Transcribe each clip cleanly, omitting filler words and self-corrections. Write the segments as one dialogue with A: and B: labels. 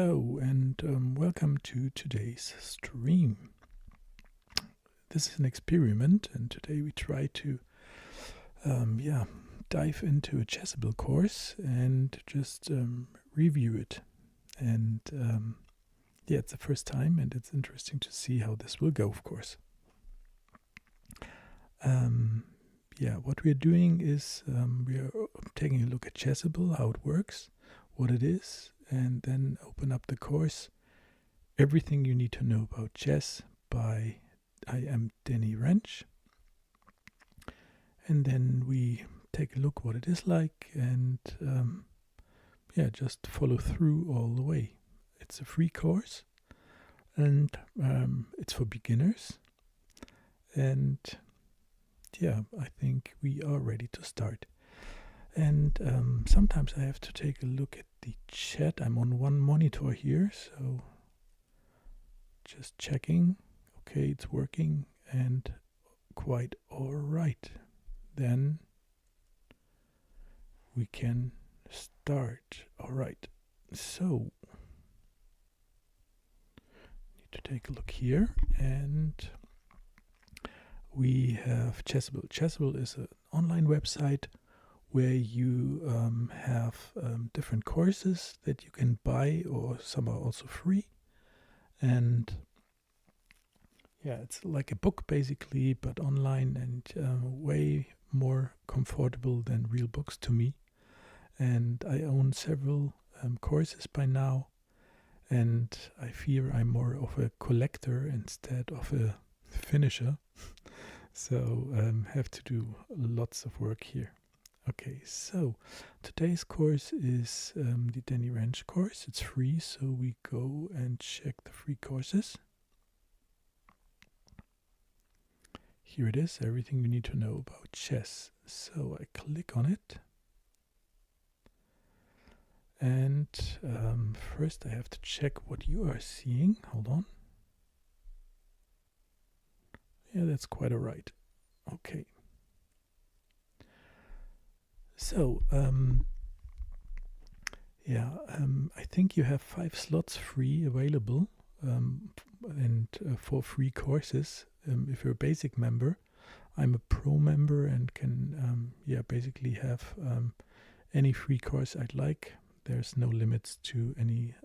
A: Hello and welcome to today's stream. This is an experiment, and today we try to dive into a Chessable course and just review it. And it's the first time, and it's interesting to see how this will go, of course. What we're doing is we are taking a look at Chessable, how it works, what it is, and then open up the course, Everything You Need to Know About Chess by I am Denny Rensch. And then we take a look what it is like and just follow through all the way. It's a free course and it's for beginners. And I think we are ready to start. And sometimes I have to take a look at the chat. I'm on one monitor here, so just checking. Okay, it's working and quite all right. Then we can start. All right, so need to take a look here, and we have Chessable. Chessable is an online website where you have different courses that you can buy, or some are also free. And it's like a book basically, but online, and way more comfortable than real books to me. And I own several courses by now, and I fear I'm more of a collector instead of a finisher. So have to do lots of work here. Okay, so today's course is the Denny Rensch course. It's free, so we go and check the free courses. Here it is, Everything You Need to Know About Chess. So I click on it. And first I have to check what you are seeing. Hold on. Yeah, that's quite all right. Okay. So, I think you have 5 slots free available, and 4 free courses. If you're a basic member, I'm a pro member and can, basically have any free course I'd like. There's no limits to any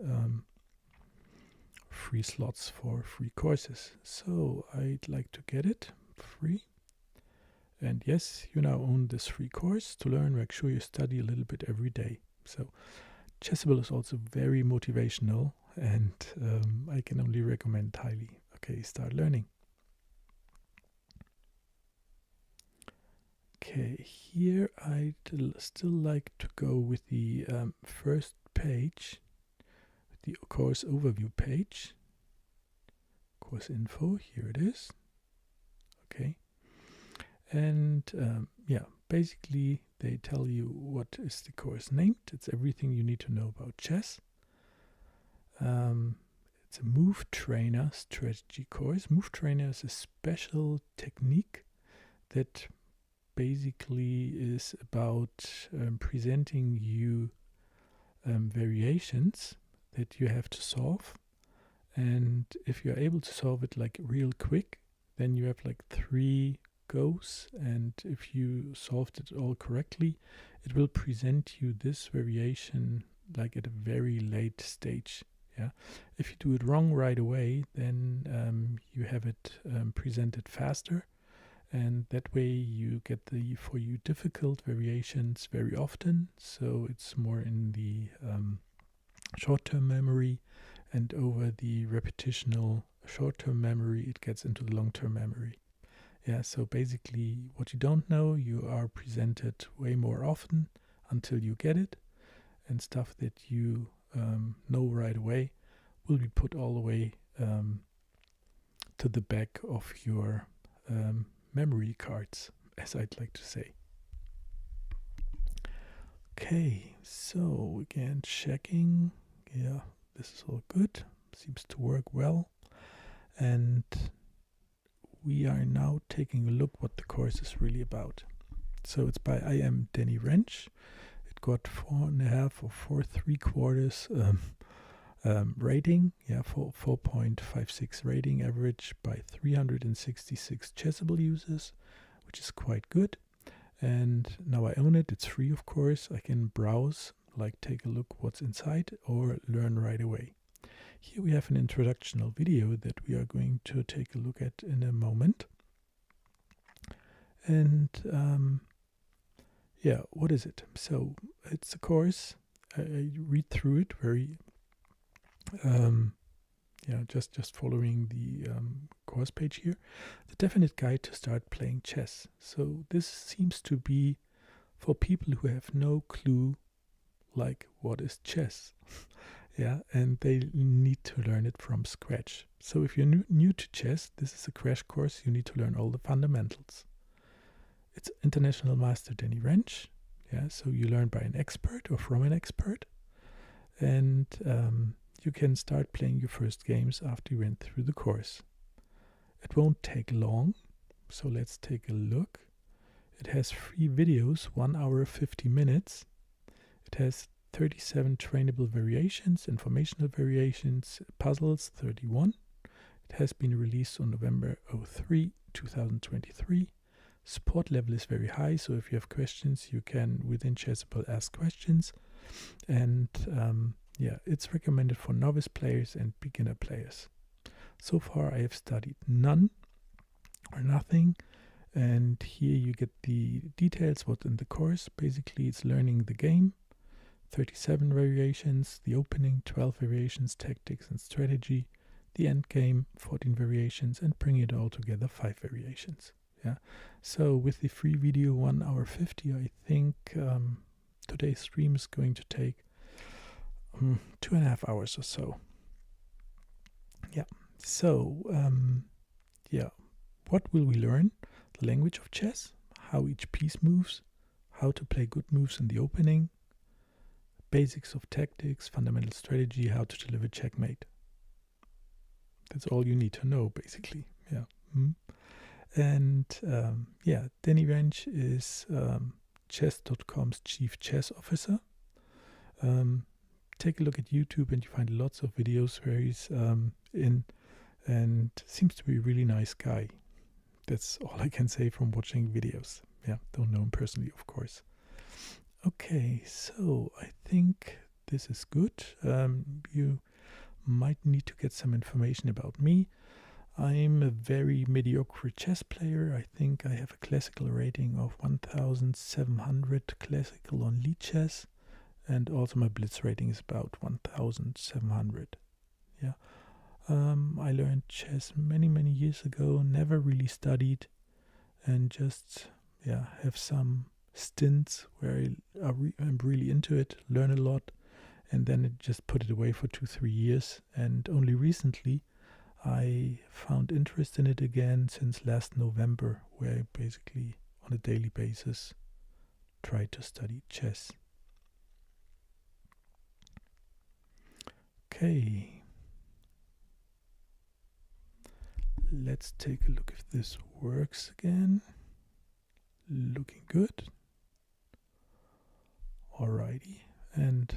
A: free slots for free courses. So I'd like to get it free. And yes, you now own this free course. To learn, make sure you study a little bit every day. So Chessable is also very motivational, and I can only recommend highly. Okay, start learning. Okay, here I'd still like to go with the first page, with the course overview page. Course info, here it is. Okay. And basically they tell you what is the course named. It's Everything You Need to Know About Chess. It's a Move Trainer strategy course. Move Trainer is a special technique that basically is about presenting you variations that you have to solve. And if you're able to solve it like real quick, then you have like 3 goes, and if you solved it all correctly, it will present you this variation like at a very late stage. If you do it wrong right away, then you have it presented faster, and that way you get the for you difficult variations very often. So it's more in the short-term memory, and over the repetitional short-term memory it gets into the long-term memory. So basically what you don't know, you are presented way more often until you get it, and stuff that you know right away will be put all the way to the back of your memory cards, as I'd like to say. Okay, so again, checking. Yeah, this is all good. Seems to work well. And we are now taking a look what the course is really about. So it's by I am Denny Rensch. It got 4.5 or 4 3/4 Rating, yeah, 4.56 rating average by 366 Chessable users, which is quite good. And now I own it. It's free, of course. I can browse, like take a look what's inside, or learn right away. Here we have an introductional video that we are going to take a look at in a moment. And yeah, what is it? So it's a course. I read through it very, just following the course page here. The definite guide to start playing chess. So this seems to be for people who have no clue, like what is chess. Yeah, and they need to learn it from scratch. So if you're new to chess, this is a crash course. You need to learn all the fundamentals. It's International Master Denny Rensch. Yeah, so you learn by an expert or from an expert. And you can start playing your first games after you went through the course. It won't take long, so let's take a look. It has 3 videos, 1 hour 50 minutes. It has 37 trainable variations, informational variations, puzzles 31. It has been released on November 03, 2023. Support level is very high, so if you have questions, you can within Chessable ask questions. And it's recommended for novice players and beginner players. So far I have studied none or nothing, and here you get the details what's in the course. Basically it's learning the game, 37 variations, the opening, 12 variations, tactics and strategy, the end game, 14 variations, and bring it all together, 5 variations. Yeah. So with the free video 1 hour 50, I think today's stream is going to take 2.5 hours or so. Yeah. So what will we learn? The language of chess, how each piece moves, how to play good moves in the opening, basics of tactics, fundamental strategy, how to deliver checkmate. That's all you need to know, basically. Yeah. And Denny Rensch is chess.com's chief chess officer. Take a look at YouTube and you find lots of videos where he's in, and seems to be a really nice guy. That's all I can say from watching videos. Yeah, don't know him personally, of course. Okay, so I think this is good. You might need to get some information about me. I'm a very mediocre chess player. I think I have a classical rating of 1700 classical on lead chess, and also my blitz rating is about 1700. Yeah. I learned chess many years ago, never really studied, and just have some stints where I'm really into it, learn a lot, and then it just put it away for 2-3 years. And only recently I found interest in it again since last November, where I basically on a daily basis try to study chess. Okay. Let's take a look if this works again. Looking good. Alrighty. And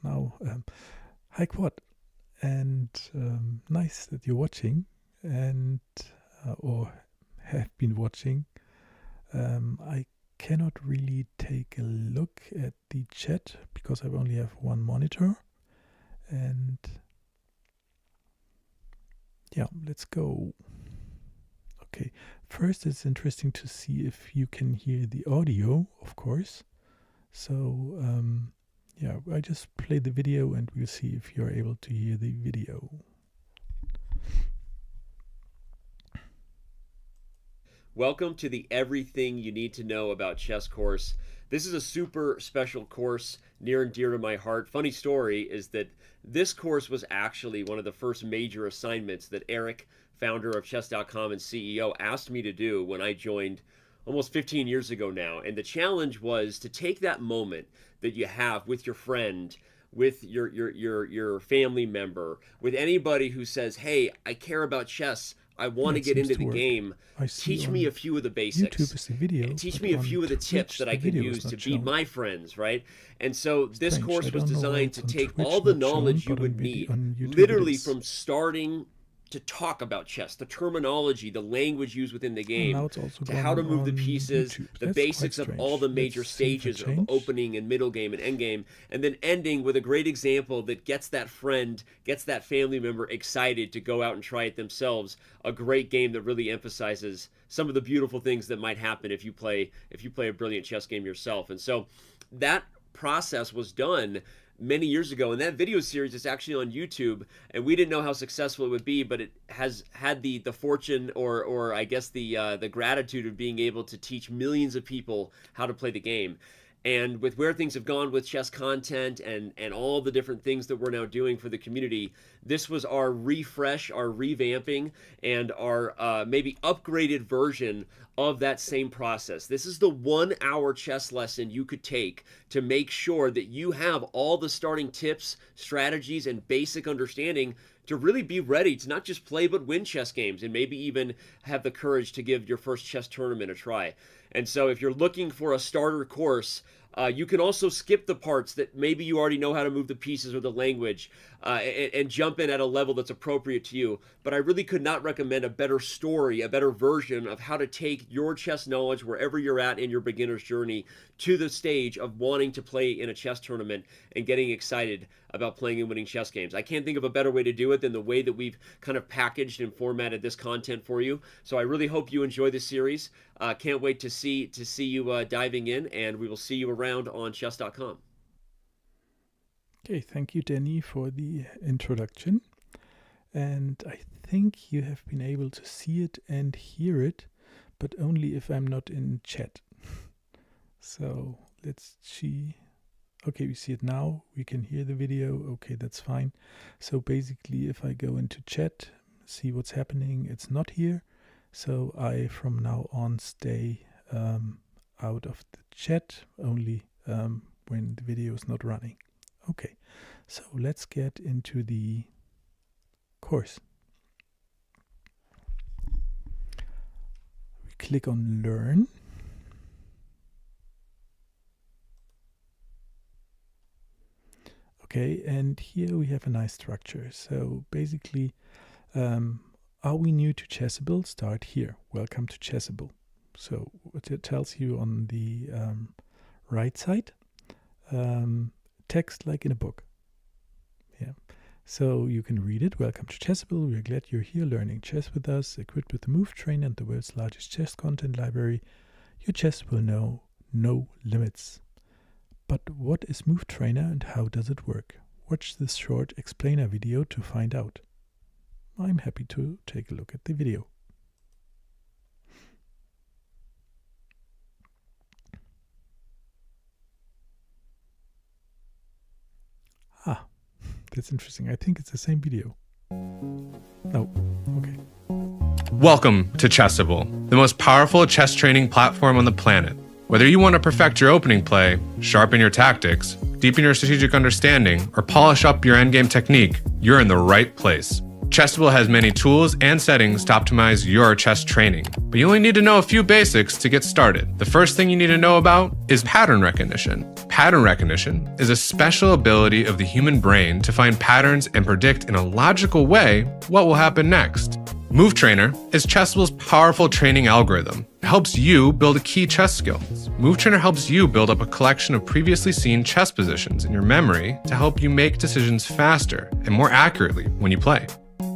A: now hi Quad. And nice that you're watching and or have been watching. I cannot really take a look at the chat because I only have one monitor. And let's go. Okay, first it's interesting to see if you can hear the audio, of course. So I just play the video and we'll see if you're able to hear the video.
B: Welcome to the Everything You Need to Know About Chess course. This is a super special course near and dear to my heart. Funny story is that this course was actually one of the first major assignments that Eric, founder of Chess.com and CEO, asked me to do when I joined almost 15 years ago now. And the challenge was to take that moment that you have with your friend, with your family member, with anybody who says, hey, I care about chess, I want to
A: it
B: get
A: seems
B: into
A: to
B: the
A: work.
B: game,
A: I see
B: teach me
A: on
B: a few of the basics.
A: YouTube is the video.
B: Teach
A: but
B: me a
A: on
B: few of the tips
A: Twitch,
B: that
A: the
B: I can
A: video
B: use
A: is
B: to
A: not
B: beat
A: shown.
B: my friends, right? And so this
A: Strange. I
B: course was
A: don't know why
B: designed
A: it's
B: to
A: on
B: take
A: Twitch
B: all the
A: not shown,
B: knowledge you
A: but on
B: would
A: video,
B: need,
A: on YouTube
B: literally
A: it is.
B: from starting to talk about chess, the terminology, the language used within the
A: And
B: game,
A: now it's also
B: to
A: gone
B: how to move the
A: on
B: pieces,
A: YouTube.
B: the
A: That's
B: basics
A: quite
B: of all
A: strange.
B: the major
A: Let's see if I
B: stages of
A: change.
B: opening and middle game and end game, and then ending with a great example that gets that friend, gets that family member excited to go out and try it themselves. A great game that really emphasizes some of the beautiful things that might happen if you play a brilliant chess game yourself. And so that process was done many years ago, and that video series is actually on YouTube, and we didn't know how successful it would be, but it has had the fortune, or I guess the gratitude of being able to teach millions of people how to play the game. And with where things have gone with chess content and all the different things that we're now doing for the community, this was our refresh, our revamping, and our maybe upgraded version of that same process. This is the 1 hour chess lesson you could take to make sure that you have all the starting tips, strategies, and basic understanding to really be ready to not just play but win chess games, and maybe even have the courage to give your first chess tournament a try. And so if you're looking for a starter course, you can also skip the parts that maybe you already know how to move the pieces or the language, and jump in at a level that's appropriate to you. But I really could not recommend a better story, a better version of how to take your chess knowledge wherever you're at in your beginner's journey to the stage of wanting to play in a chess tournament and getting excited about playing and winning chess games. I can't think of a better way to do it than the way that we've kind of packaged and formatted this content for you. So I really hope you enjoy this series. Can't wait to see you diving in, and we will see you around on chess.com.
A: Okay, thank you, Danny, for the introduction. And I think you have been able to see it and hear it, but only if I'm not in chat. So let's see. Okay, we see it now. We can hear the video. Okay, that's fine. So basically, if I go into chat, see what's happening, it's not here. So I, from now on, stay out of the chat, only when the video is not running. Okay, so let's get into the course. We click on Learn. Okay, and here we have a nice structure. So basically, are we new to Chessable? Start here. Welcome to Chessable. So what it tells you on the right side, text like in a book. Yeah. So you can read it. Welcome to Chessable. We are glad you're here learning chess with us. Equipped with the Move Trainer and the world's largest chess content library, your chess will know no limits. But what is Move Trainer and how does it work? Watch this short explainer video to find out. I'm happy to take a look at the video. Ah, that's interesting. I think it's the same video. Oh, okay.
C: Welcome to Chessable, the most powerful chess training platform on the planet. Whether you want to perfect your opening play, sharpen your tactics, deepen your strategic understanding, or polish up your endgame technique, you're in the right place. Chessable has many tools and settings to optimize your chess training, but you only need to know a few basics to get started. The first thing you need to know about is pattern recognition. Pattern recognition is a special ability of the human brain to find patterns and predict in a logical way what will happen next. Move Trainer is Chessable's powerful training algorithm. It helps you build key chess skills. Move Trainer helps you build up a collection of previously seen chess positions in your memory to help you make decisions faster and more accurately when you play.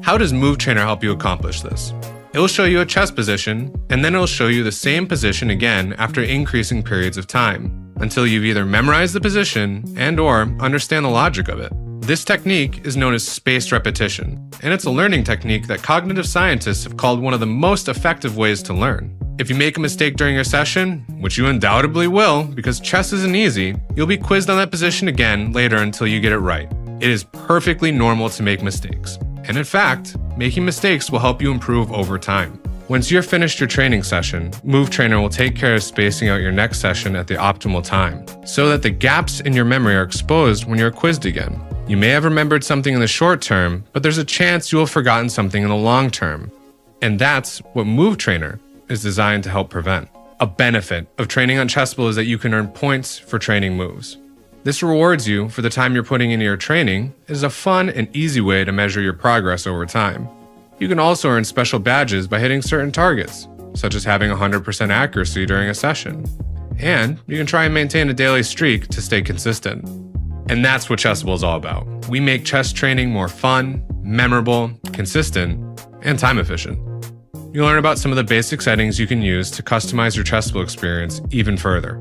C: How does Move Trainer help you accomplish this? It will show you a chess position, and then it will show you the same position again after increasing periods of time, until you've either memorized the position and/or understand the logic of it. This technique is known as spaced repetition, and it's a learning technique that cognitive scientists have called one of the most effective ways to learn. If you make a mistake during your session, which you undoubtedly will because chess isn't easy, you'll be quizzed on that position again later until you get it right. It is perfectly normal to make mistakes. And in fact, making mistakes will help you improve over time. Once you're finished your training session, Move Trainer will take care of spacing out your next session at the optimal time, so that the gaps in your memory are exposed when you're quizzed again. You may have remembered something in the short term, but there's a chance you will have forgotten something in the long term. And that's what Move Trainer is designed to help prevent. A benefit of training on Chessable is that you can earn points for training moves. This rewards you for the time you're putting into your training. Is a fun and easy way to measure your progress over time. You can also earn special badges by hitting certain targets, such as having 100% accuracy during a session. And you can try and maintain a daily streak to stay consistent. And that's what Chessable is all about. We make chess training more fun, memorable, consistent, and time efficient. You'll learn about some of the basic settings you can use to customize your Chessable experience even further.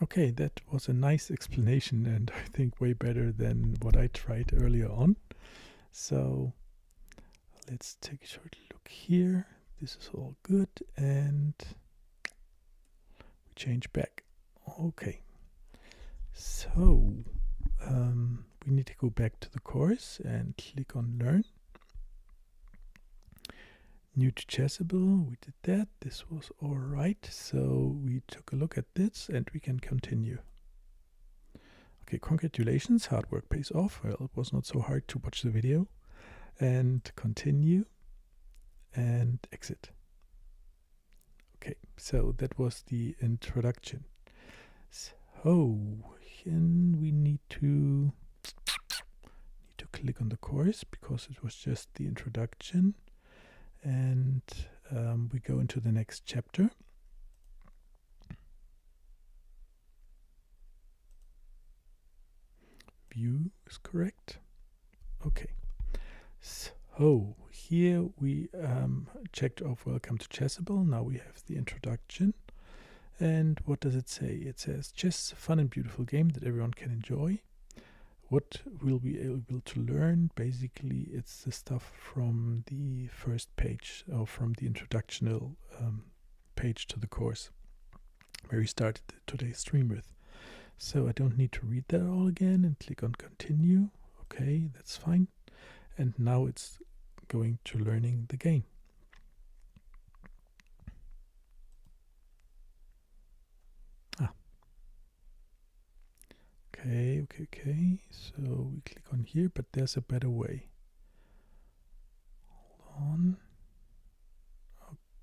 A: Okay, that was a nice explanation, and I think way better than what I tried earlier on. So let's take a short look here. This is all good, and we change back. Okay, so we need to go back to the course and click on Learn. New to Chessable, we did that. This was all right. So we took a look at this and we can continue. Okay, congratulations, hard work pays off. Well, it was not so hard to watch the video. And continue and exit. Okay, so that was the introduction. So we need to click on the course because it was just the introduction. And we go into the next chapter. View is correct. Okay. So here we checked off Welcome to Chessable. Now we have the introduction. And what does it say? It says chess, a fun and beautiful game that everyone can enjoy. What we'll be able to learn, basically, it's the stuff from the first page, or from the introductional page to the course, where we started today's stream with. So I don't need to read that all again and click on continue. Okay, that's fine. And now it's going to learning the game. Okay. So we click on here, but there's a better way. Hold on.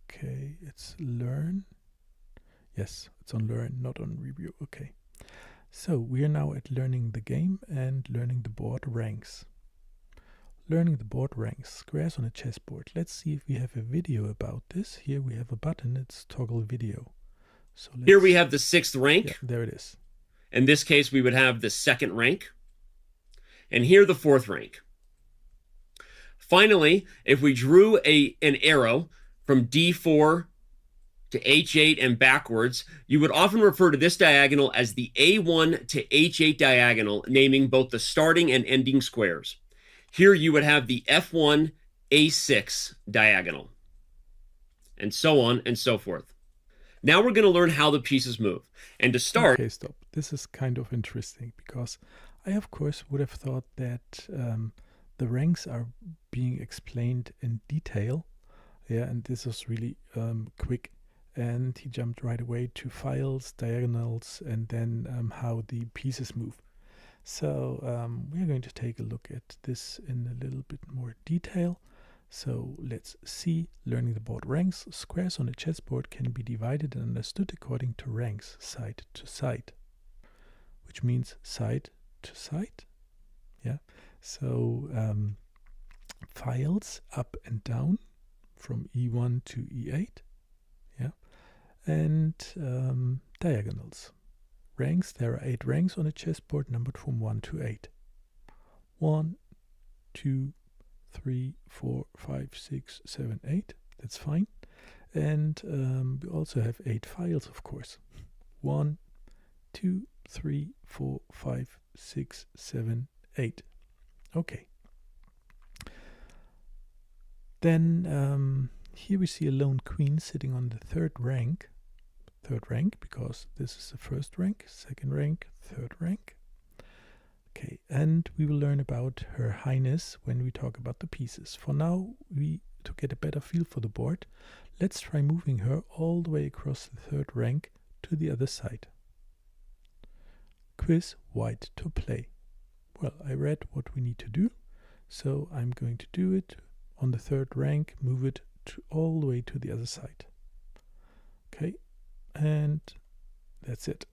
A: Okay, it's learn. Yes, it's on learn, not on review. Okay. So we are now at learning the game and learning the board ranks. Learning the board ranks, squares on a chessboard. Let's see if we have a video about this. Here we have a button, it's toggle video. So
B: here we have the 6th rank.
A: Yeah, there it is.
B: In this case, we would have the 2nd rank. And here the 4th rank. Finally, if we drew an arrow from D4 to H8 and backwards, you would often refer to this diagonal as the A1 to H8 diagonal, naming both the starting and ending squares. Here you would have the F1, A6 diagonal, and so on and so forth. Now we're going to learn how the pieces move. And to start...
A: Okay, stop. This is kind of interesting because I, of course, would have thought that the ranks are being explained in detail. Yeah, and this is really quick. And he jumped right away to files, diagonals, and then how the pieces move. So we are going to take a look at this in a little bit more detail. So let's see, learning the board ranks. Squares on a chessboard can be divided and understood according to ranks, side to side, which means side to side. Yeah. So files up and down from E1 to E8. Yeah. And diagonals. Ranks, there are 8 ranks on a chessboard numbered from 1 to 8. 1, 2, 3, 4, 5, 6, 7, 8. That's fine. And we also have 8 files, of course. 1, 2, 3, 4, 5, 6, 7, 8. Okay. Then here we see a lone queen sitting on the 3rd rank. 3rd rank, because this is the 1st rank, 2nd rank, 3rd rank. Okay, and we will learn about Her Highness when we talk about the pieces. For now, to get a better feel for the board, let's try moving her all the way across the 3rd rank to the other side. Quiz white to play. Well, I read what we need to do, so I'm going to do it on the third rank, move it all the way to the other side. Okay, and that's it.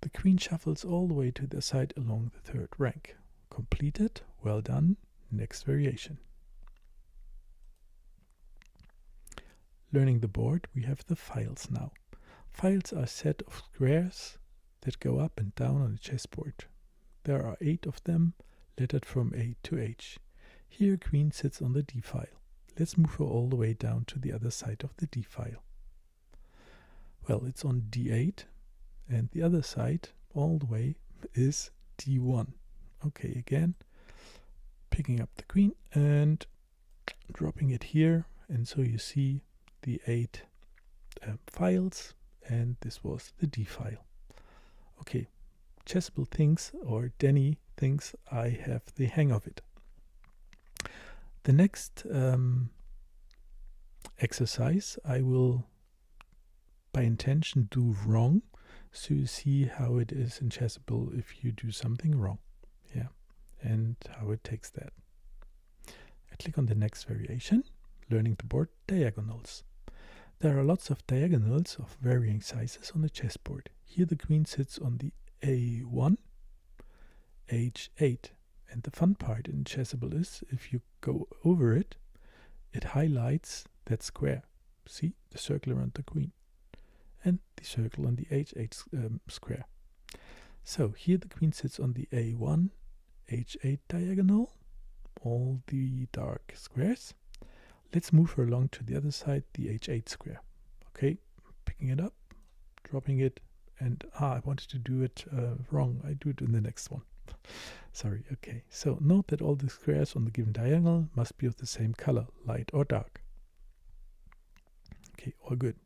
A: The queen shuffles all the way to the side along the third rank. Completed, well done. Next variation. Learning the board, we have the files now. Files are a set of squares that go up and down on the chessboard. There are 8 of them, lettered from A to H. Here queen sits on the D file. Let's move her all the way down to the other side of the D file. Well, it's on D8, and the other side all the way is D1. Okay, again, picking up the queen and dropping it here, and so you see the 8 files, and this was the D file. Okay, Chessable thinks, or Danny thinks, I have the hang of it. The next exercise I will by intention do wrong, so you see how it is in Chessable if you do something wrong. Yeah, and how it takes that. I click on the next variation, learning the board diagonals. There are lots of diagonals of varying sizes on the chessboard. Here the queen sits on the A1, H8. And the fun part in Chessable is, if you go over it, it highlights that square. See, the circle around the queen. And the circle on the H8 square. So here the queen sits on the A1, H8 diagonal, all the dark squares. Let's move her along to the other side, the H8 square. Okay, picking it up, dropping it, and I wanted to do it wrong. I do it in the next one. Sorry, okay. So note that all the squares on the given diagonal must be of the same color, light or dark. Okay, all good.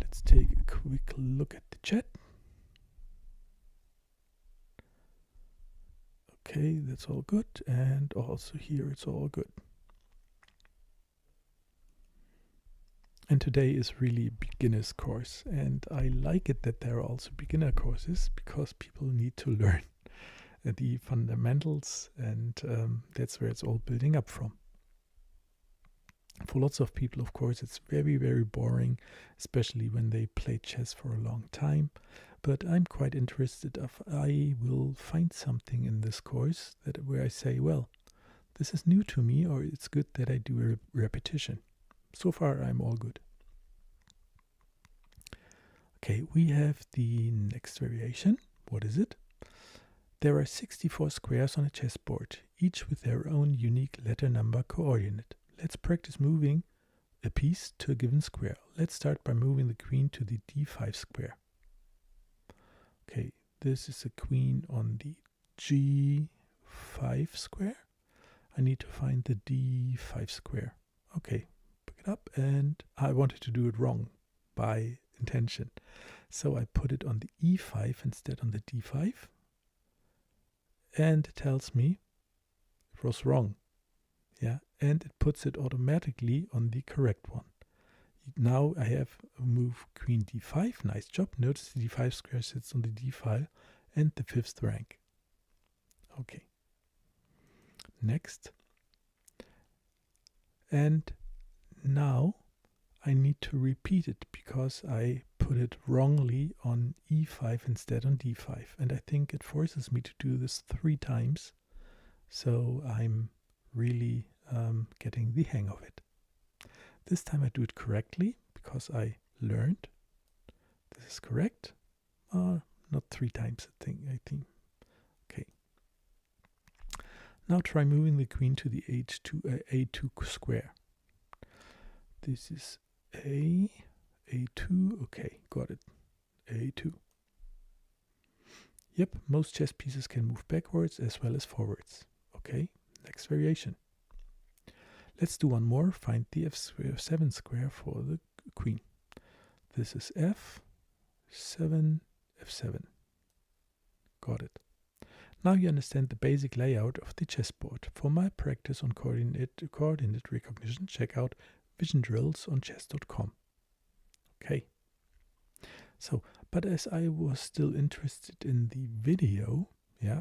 A: Let's take a quick look at the chat. Okay, that's all good. And also here it's all good. And today is really a beginner's course, and I like it that there are also beginner courses because people need to learn the fundamentals, and that's where it's all building up from. For lots of people, of course, it's very, very boring, especially when they play chess for a long time. But I'm quite interested if I will find something in this course where I say, well, this is new to me, or it's good that I do a repetition. So far, I'm all good. Okay, we have the next variation. What is it? There are 64 squares on a chessboard, each with their own unique letter number coordinate. Let's practice moving a piece to a given square. Let's start by moving the queen to the D5 square. Okay, this is a queen on the G5 square. I need to find the D5 square. Okay, pick it up, and I wanted to do it wrong by intention. So I put it on the E5 instead on the D5. And it tells me it was wrong. Yeah, and it puts it automatically on the correct one. Now I have move queen D5. Nice job. Notice the D5 square sits on the D file and the 5th rank. Okay. Next. And now I need to repeat it because I put it wrongly on E5 instead on D5. And I think it forces me to do this 3 times. So I'm really getting the hang of it. This time I do it correctly because I learned this is correct. Not 3 times I think. Okay. Now try moving the queen to the A2 square. This is A2. Okay, got it. A2. Yep, most chess pieces can move backwards as well as forwards. Okay, next variation. Let's do one more. Find the F7 square for the queen. This is F7, F7. Got it. Now you understand the basic layout of the chessboard. For my practice on coordinate recognition, check out vision drills on chess.com. Okay. So But as I was still interested in the video, yeah,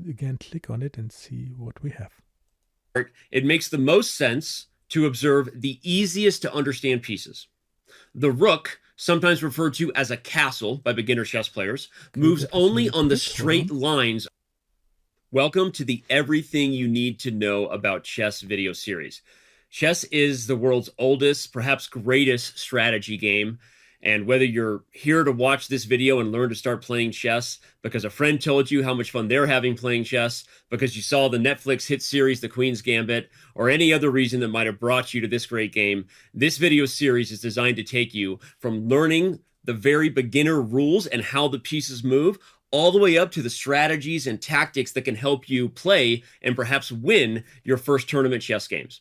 A: again click on it and see what we have.
B: It makes the most sense to observe the easiest to understand pieces. The rook, sometimes referred to as a castle by beginner chess players, moves only on the straight lines. Welcome to the Everything You Need to Know About Chess video series. Chess is the world's oldest, perhaps greatest strategy game. And whether you're here to watch this video and learn to start playing chess because a friend told you how much fun they're having playing chess, because you saw the Netflix hit series The Queen's Gambit, or any other reason that might have brought you to this great game, this video series is designed to take you from learning the very beginner rules and how the pieces move, all the way up to the strategies and tactics that can help you play and perhaps win your first tournament chess games.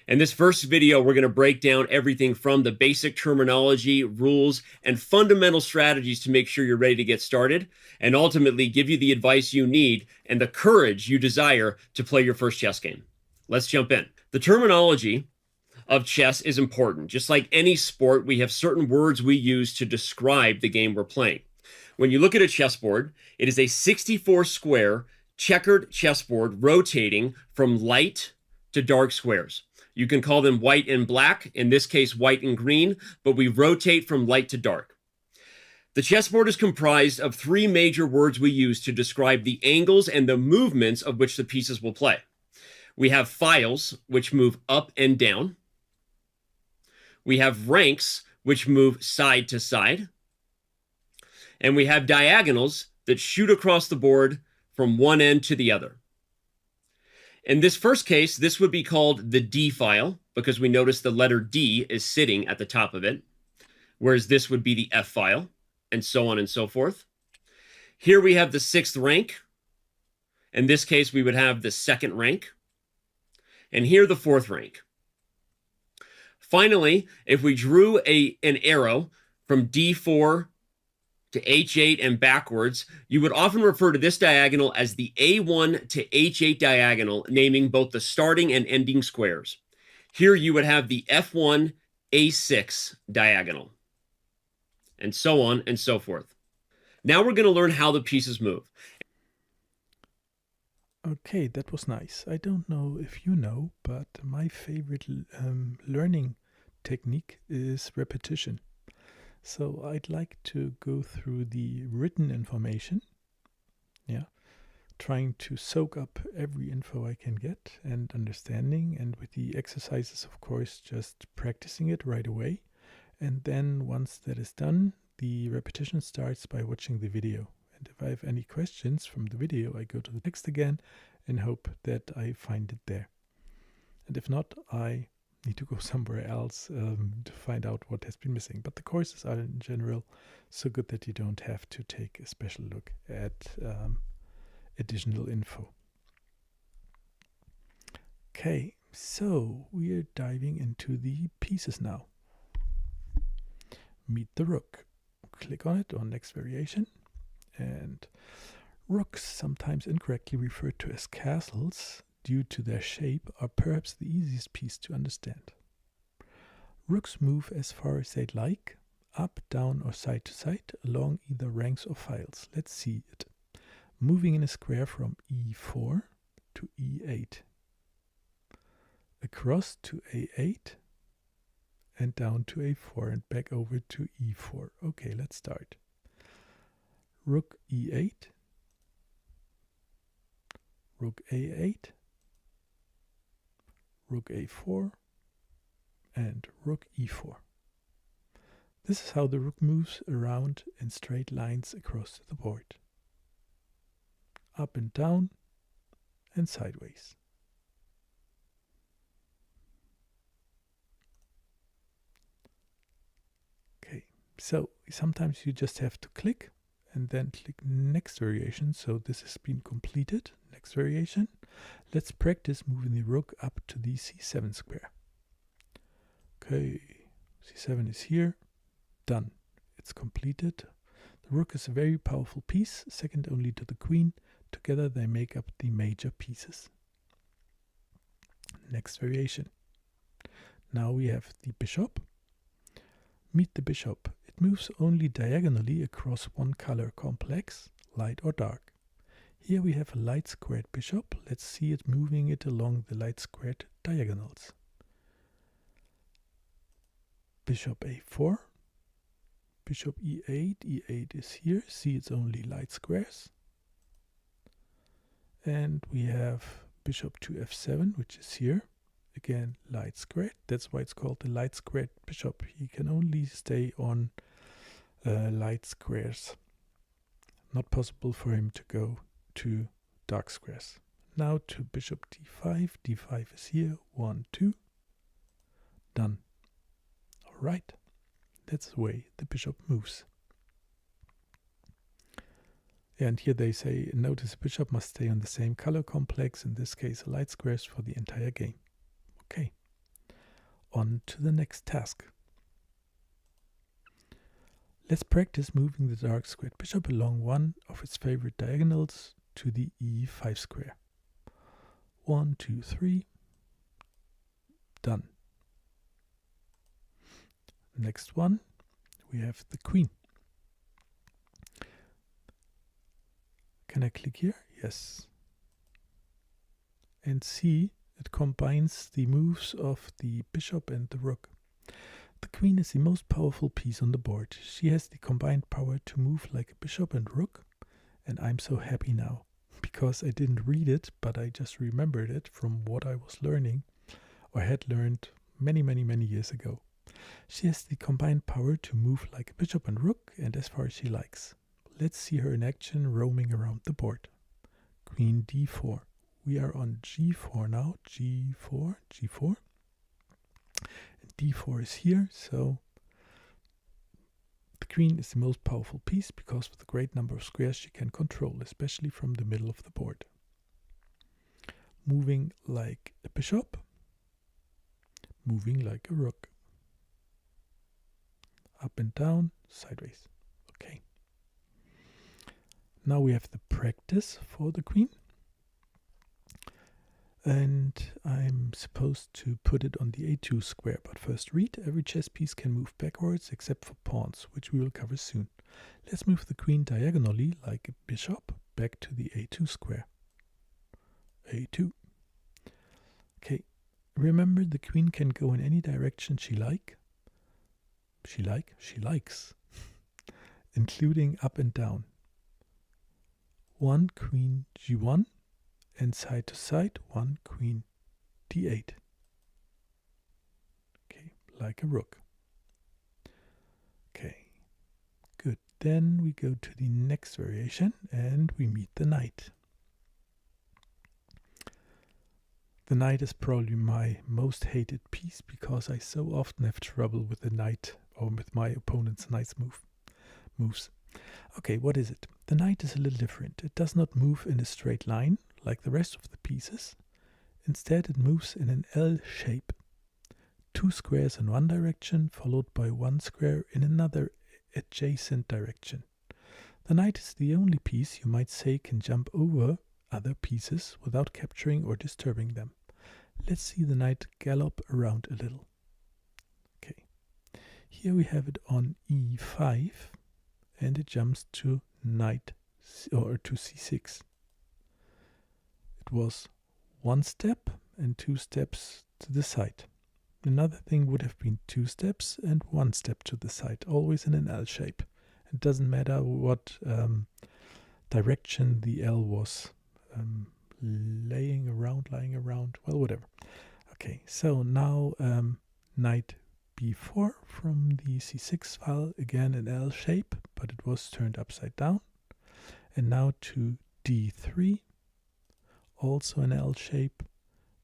B: In this first video, we're going to break down everything from the basic terminology, rules, and fundamental strategies to make sure you're ready to get started, and ultimately give you the advice you need and the courage you desire to play your first chess game. Let's jump in. The terminology of chess is important. Just like any sport, we have certain words we use to describe the game we're playing. When you look at a chessboard, it is a 64-square checkered chessboard rotating from light to dark squares. You can call them white and black, in this case white and green, but we rotate from light to dark. The chessboard is comprised of three major words we use to describe the angles and the movements of which the pieces will play. We have files, which move up and down. We have ranks, which move side to side. And we have diagonals that shoot across the board from one end to the other. In this first case, this would be called the D file because we notice the letter D is sitting at the top of it, whereas this would be the F file, and so on and so forth. Here we have the sixth rank. In this case, we would have the second rank. And here the fourth rank. Finally, if we drew an arrow from D4 to H8 and backwards, you would often refer to this diagonal as the A1 to H8 diagonal, naming both the starting and ending squares. Here you would have the F1, A6 diagonal, and so on and so forth. Now we're going to learn how the pieces move.
A: Okay, that was nice. I don't know if you know, but my favorite learning technique is repetition. So I'd like to go through the written information, trying to soak up every info I can get and understanding, and with the exercises, of course, just practicing it right away. And then once that is done, the repetition starts by watching the video. And if I have any questions from the video, I go to the text again and hope that I find it there. And if not, I need to go somewhere else to find out what has been missing. But the courses are in general so good that you don't have to take a special look at additional info. Okay, so we're diving into the pieces now. Meet the rook. Click on it on next variation. And rooks, sometimes incorrectly referred to as castles, due to their shape, are perhaps the easiest piece to understand. Rooks move as far as they'd like, up, down, or side to side, along either ranks or files. Let's see it. Moving in a square from E4 to E8, across to A8, and down to A4, and back over to E4. Okay, let's start. Rook E8, Rook A8, Rook A4, and Rook E4. This is how the rook moves around in straight lines across the board. Up and down and sideways. Okay, so sometimes you just have to click and then click next variation. So this has been completed. Next variation. Let's practice moving the rook up to the C7 square. Okay, C7 is here. Done. It's completed. The rook is a very powerful piece, second only to the queen. Together they make up the major pieces. Next variation. Now we have the bishop. Meet the bishop. It It moves only diagonally across one color complex, light or dark. Here we have a light squared bishop. Let's see it moving it along the light squared diagonals. Bishop a4, bishop e8, e8 is here. See, it's only light squares. And we have bishop to f7, which is here. Again, light squared. That's why it's called the light squared bishop. He can only stay on light squares. Not possible for him to go to dark squares. Now to bishop d5. d5 is here. 1, 2. Done. All right. That's the way the bishop moves. And here they say, notice the bishop must stay on the same color complex, in this case light squares, for the entire game. Okay, on to the next task. Let's practice moving the dark squared bishop along one of its favorite diagonals to the e5 square. 1, 2, 3. Done. Next one, we have the queen. Can I click here? Yes. And see, it combines the moves of the bishop and the rook. The queen is the most powerful piece on the board. She has the combined power to move like a bishop and rook. And I'm so happy now, because I didn't read it, but I just remembered it from what I was learning, or had learned many, many, many years ago. She has the combined power to move like a bishop and rook, and as far as she likes. Let's see her in action roaming around the board. Queen d4. We are on g4 now. g4, g4. And d4 is here, so the queen is the most powerful piece because of the great number of squares she can control, especially from the middle of the board. Moving like a bishop. Moving like a rook. Up and down, sideways. Okay. Now we have the practice for the queen. And I'm supposed to put it on the a2 square. But first read, every chess piece can move backwards except for pawns, which we will cover soon. Let's move the queen diagonally like a bishop back to the a2 square. a2. Okay, remember the queen can go in any direction she likes. Including up and down. 1 queen g1 and side to side 1 queen d8. Okay, like a rook. Okay, good. Then we go to the next variation and we meet the knight. The knight is probably my most hated piece because I so often have trouble with the knight or with my opponent's knight's moves. Okay, what is it? The knight is a little different. It does not move in a straight line like the rest of the pieces. Instead, it moves in an L shape. 2 squares in one direction, followed by 1 square in another adjacent direction. The knight is the only piece you might say can jump over other pieces without capturing or disturbing them. Let's see the knight gallop around a little. Okay, here we have it on e5. And it jumps to knight or to c6. It was 1 step and 2 steps to the side. Another thing would have been 2 steps and 1 step to the side, always in an L shape. It doesn't matter what direction the L was lying around, well, whatever. Okay, so now knight b4 from the c6 file, again an L shape, but it was turned upside down. And now to d3, also an L shape,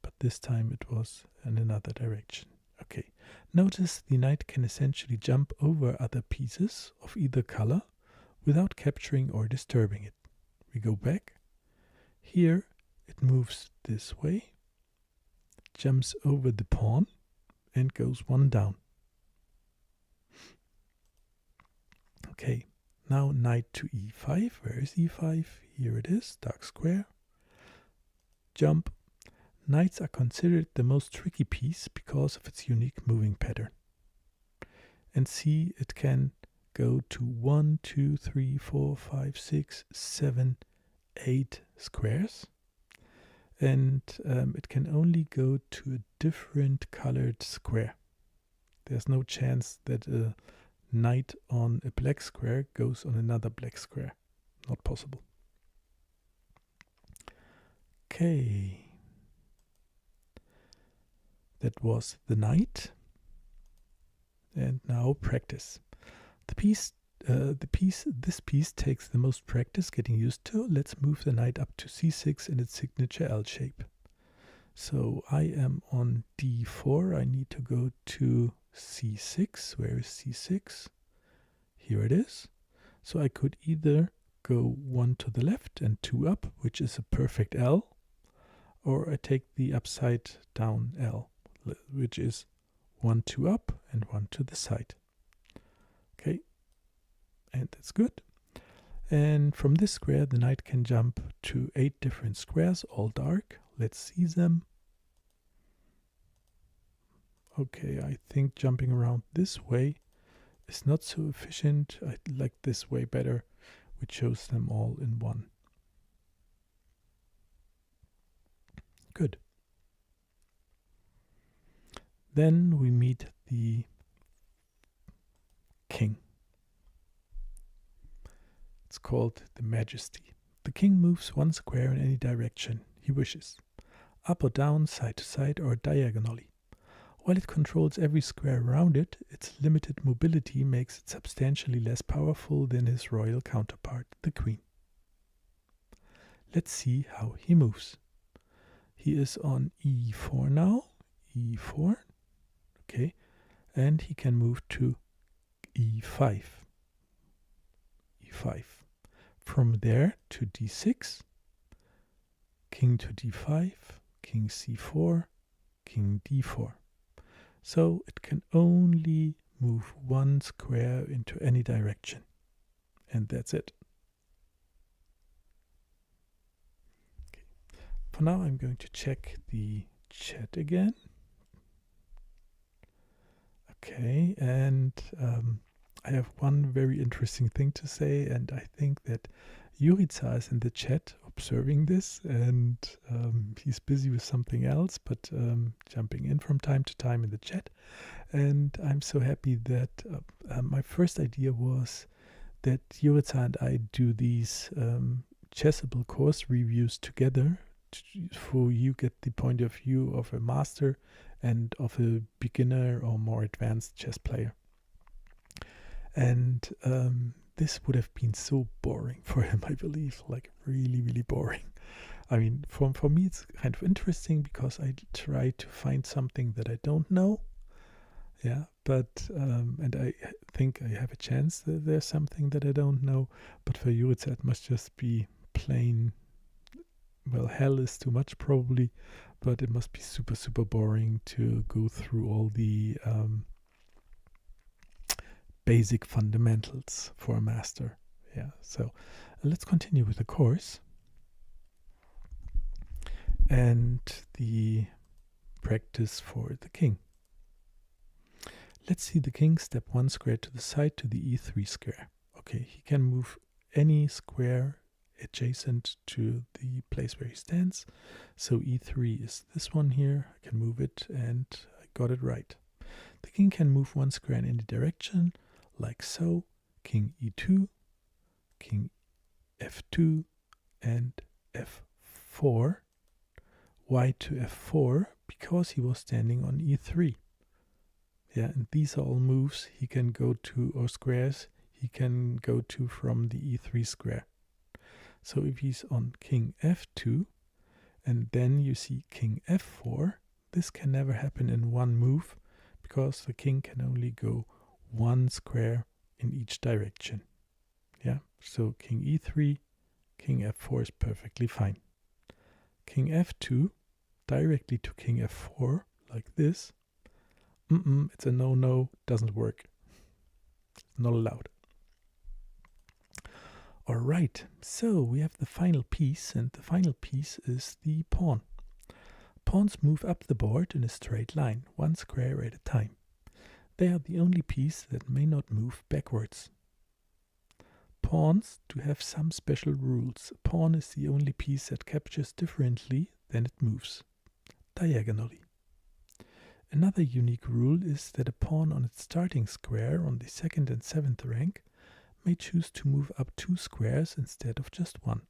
A: but this time it was in another direction. Okay, notice the knight can essentially jump over other pieces of either color without capturing or disturbing it. We go back. Here it moves this way, jumps over the pawn, and goes 1 down. Okay, now knight to e5. Where is e5? Here it is, dark square. Jump. Knights are considered the most tricky piece because of its unique moving pattern. And see, it can go to 1, 2, 3, 4, 5, 6, 7, 8 squares. And it can only go to a different colored square. There's no chance that a knight on a black square goes on another black square. Not possible. Okay. That was the knight. And now practice. This piece takes the most practice getting used to. Let's move the knight up to c6 in its signature L shape. So I am on d4. I need to go to c6. Where is c6? Here it is. So I could either go 1 to the left and 2 up, which is a perfect L, or I take the upside down L, which is 1, 2 up and 1 to the side. Okay, and that's good. And from this square, the knight can jump to 8 different squares, all dark. Let's see them. Okay, I think jumping around this way is not so efficient. I like this way better, which shows them all in one. Good. Then we meet the king. It's called the Majesty. The king moves 1 square in any direction he wishes, up or down, side to side, or diagonally. While it controls every square around it, its limited mobility makes it substantially less powerful than his royal counterpart, the queen. Let's see how he moves. He is on e4 now, e4, okay, and he can move to e5, e5. From there to d6, king to d5, king c4, king d4. So it can only move 1 square into any direction. And that's it. Okay. For now, I'm going to check the chat again. Okay, and I have one very interesting thing to say, and I think that Jurica is in the chat observing this, and he's busy with something else, but jumping in from time to time in the chat. And I'm so happy that my first idea was that Jurica and I do these Chessable course reviews together, so you get the point of view of a master and of a beginner or more advanced chess player. And this would have been so boring for him, I believe, like really, really boring. I mean, for me, it's kind of interesting because I try to find something that I don't know. Yeah, but, and I think I have a chance that there's something that I don't know. But for you, it must just be plain, well, hell is too much probably, but it must be super, super boring to go through all the basic fundamentals for a master. Yeah, so let's continue with the course and the practice for the king. Let's see the king step 1 square to the side to the e3 square. Okay, he can move any square adjacent to the place where he stands. So e3 is this one here. I can move it, and I got it right. The king can move 1 square in any direction, like so. King e2, king f2, and f4. Why to f4? Because he was standing on e3. Yeah, and these are all moves he can go to, or squares he can go to from the e3 square. So if he's on king f2, and then you see king f4, this can never happen in one move, because the king can only go 1 square in each direction. Yeah, so king e3, king f4 is perfectly fine. King f2, directly to king f4, like this. It's a no-no, doesn't work. It's not allowed. Alright, so we have the final piece, and the final piece is the pawn. Pawns move up the board in a straight line, 1 square at a time. They are the only piece that may not move backwards. pawns do have some special rules. A pawn is the only piece that captures differently than it moves, diagonally. Another unique rule is that a pawn on its starting square on the 2nd and 7th rank may choose to move up 2 squares instead of just 1.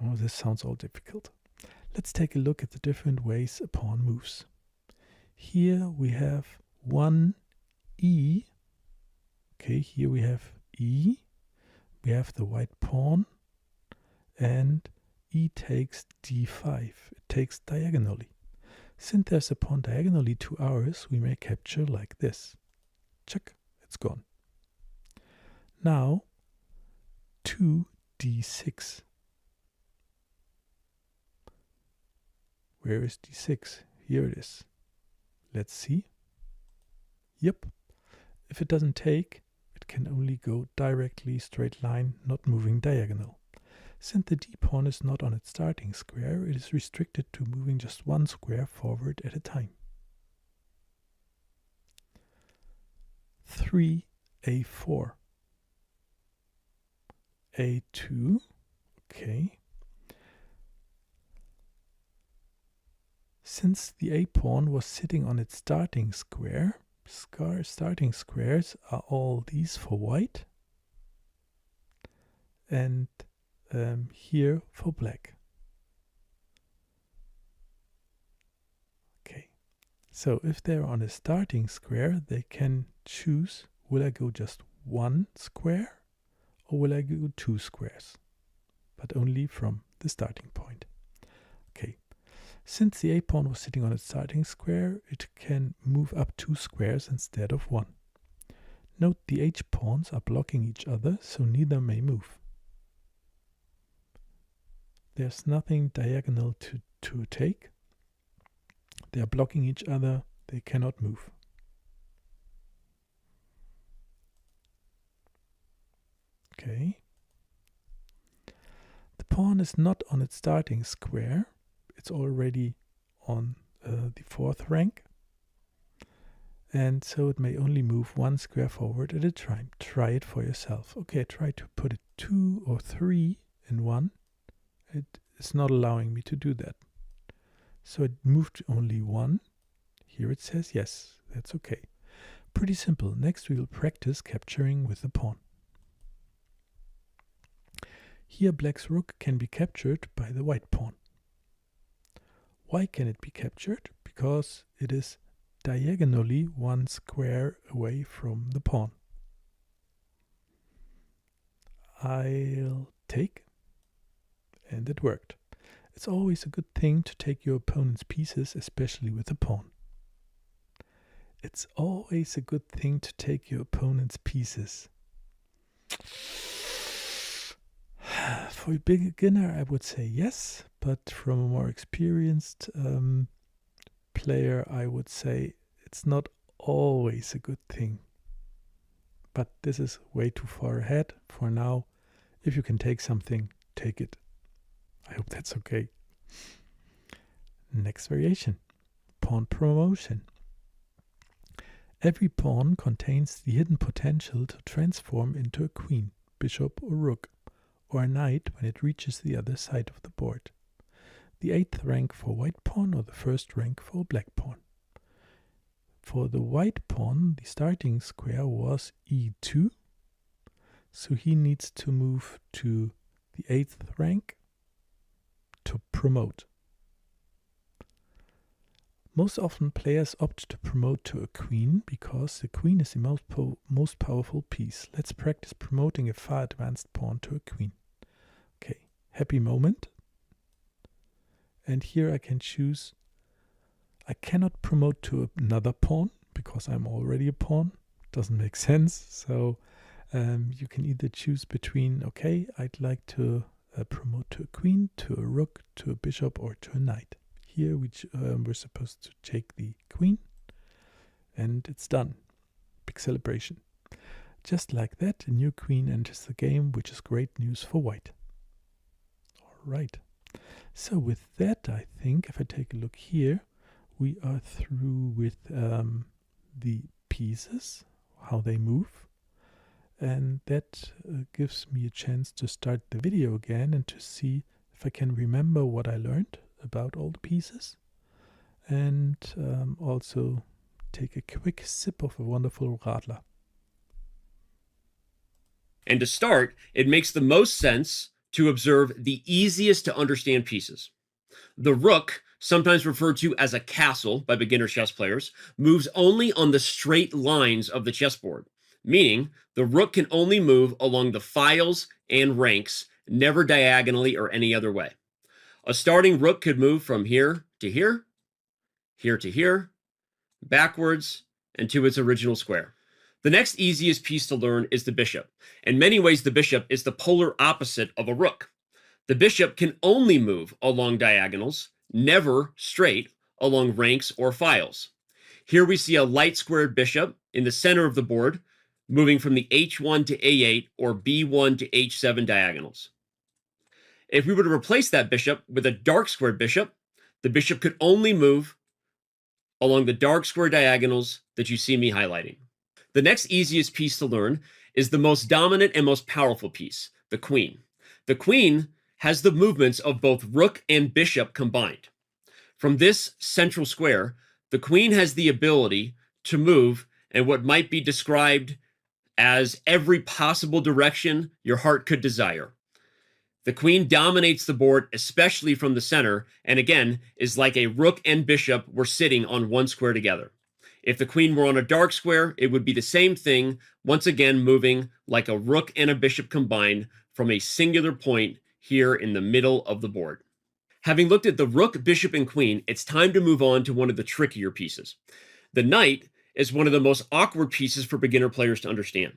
A: Oh, this sounds all difficult. Let's take a look at the different ways a pawn moves. Here we have 1 E. Okay, here we have E. We have the white pawn, and E takes D5. It takes diagonally. Since there's a pawn diagonally to ours, we may capture like this. Check, it's gone. Now, 2d6. Where is d6? Here it is. Let's see. Yep. If it doesn't take, it can only go directly straight line, not moving diagonal. Since the d pawn is not on its starting square, it is restricted to moving just 1 square forward at a time. 3a4. a2. Okay. Since the a pawn was sitting on its starting square, starting squares are all these for white, and here for black. Okay, so if they're on a starting square, they can choose, will I go just 1 square or will I go 2 squares? But only from the starting point. Okay, since the a pawn was sitting on its starting square, it can move up 2 squares instead of 1. Note the h pawns are blocking each other, so neither may move. There's nothing diagonal to take. They are blocking each other. They cannot move. Okay. The pawn is not on its starting square. It's already on the 4th rank. And so it may only move 1 square forward at a time. Try it for yourself. Okay, try to put it 2 or 3 in 1. It is not allowing me to do that. So it moved only 1. Here it says yes, that's okay. Pretty simple. Next we will practice capturing with the pawn. Here black's rook can be captured by the white pawn. Why can it be captured? Because it is diagonally 1 square away from the pawn. I'll take. And it worked. It's always a good thing to take your opponent's pieces, especially with a pawn. It's always a good thing to take your opponent's pieces. For a beginner, I would say yes, but from a more experienced player, I would say it's not always a good thing. But this is way too far ahead. For now, if you can take something, take it. I hope that's okay. Next variation, pawn promotion. Every pawn contains the hidden potential to transform into a queen, bishop or rook, or a knight when it reaches the other side of the board. The 8th rank for white pawn or the 1st rank for black pawn. For the white pawn, the starting square was e2, so he needs to move to the 8th rank to promote. Most often players opt to promote to a queen because the queen is the most powerful piece. Let's practice promoting a far advanced pawn to a queen. Okay, happy moment. And here I can choose. I cannot promote to another pawn because I'm already a pawn. Doesn't make sense. So you can either choose between, okay, I'd like to promote to a queen, to a rook, to a bishop, or to a knight. Here we're supposed to take the queen, and it's done. Big celebration. Just like that, a new queen enters the game, which is great news for white. All right. So with that, I think if I take a look here, we are through with the pieces, how they move. And that gives me a chance to start the video again and to see if I can remember what I learned about all the pieces. And also take a quick sip of a wonderful Radler.
B: And to start, it makes the most sense to observe the easiest to understand pieces. The rook, sometimes referred to as a castle by beginner chess players, moves only on the straight lines of the chessboard, meaning the rook can only move along the files and ranks, never diagonally or any other way. A starting rook could move from here to here, here to here, backwards, and to its original square. The next easiest piece to learn is the bishop. In many ways, the bishop is the polar opposite of a rook. The bishop can only move along diagonals, never straight along ranks or files. Here we see a light squared bishop in the center of the board, moving from the h1 to a8 or b1 to h7 diagonals. If we were to replace that bishop with a dark squared bishop, the bishop could only move along the dark square diagonals that you see me highlighting. The next easiest piece to learn is the most dominant and most powerful piece, the queen. The queen has the movements of both rook and bishop combined. From this central square, the queen has the ability to move in what might be described as every possible direction your heart could desire. The queen dominates the board, especially from the center, and again, is like a rook and bishop were sitting on one square together. If the queen were on a dark square, it would be the same thing, once again moving like a rook and a bishop combined from a singular point here in the middle of the board. Having looked at the rook, bishop, and queen, it's time to move on to one of the trickier pieces. The knight is one of the most awkward pieces for beginner players to understand.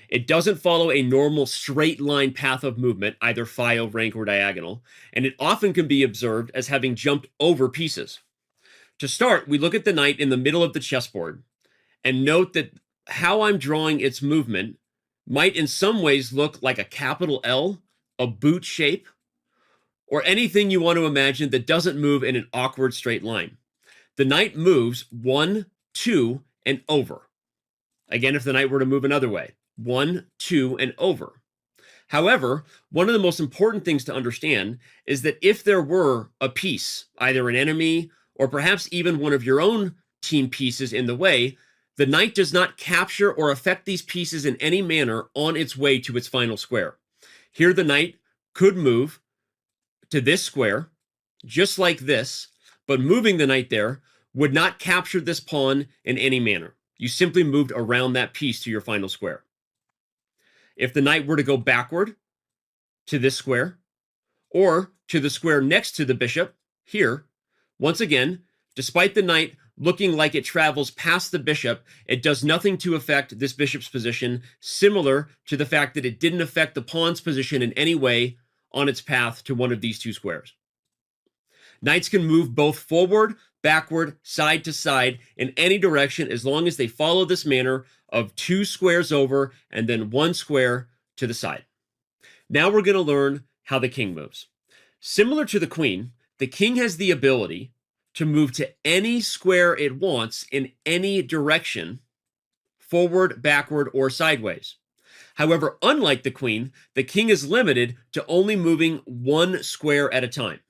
B: It doesn't follow a normal straight line path of movement, either file, rank, or diagonal, and it often can be observed as having jumped over pieces. To start, we look at the knight in the middle of the chessboard and note that how I'm drawing its movement might in some ways look like a capital L, a boot shape, or anything you want to imagine that doesn't move in an awkward straight line. The knight moves 1, 2, and over. Again, if the knight were to move another way, 1, 2, and over. However, one of the most important things to understand is that if there were a piece, either an enemy or perhaps even one of your own team pieces in the way, the knight does not capture or affect these pieces in any manner on its way to its final square. Here the knight could move to this square, just like this, but moving the knight there would not capture this pawn in any manner. You simply moved around that piece to your final square. If the knight were to go backward to this square, or to the square next to the bishop, here, once again, despite the knight looking like it travels past the bishop, it does nothing to affect this bishop's position, similar to the fact that it didn't affect the pawn's position in any way on its path to one of these two squares. Knights can move both forward, backward, side to side, in any direction as long as they follow this manner of 2 squares over and then 1 square to the side. Now we're going to learn how the king moves. Similar to the queen, the king has the ability to move to any square it wants in any direction, forward, backward, or sideways. However, unlike the queen, the king is limited to only moving 1 square at a time.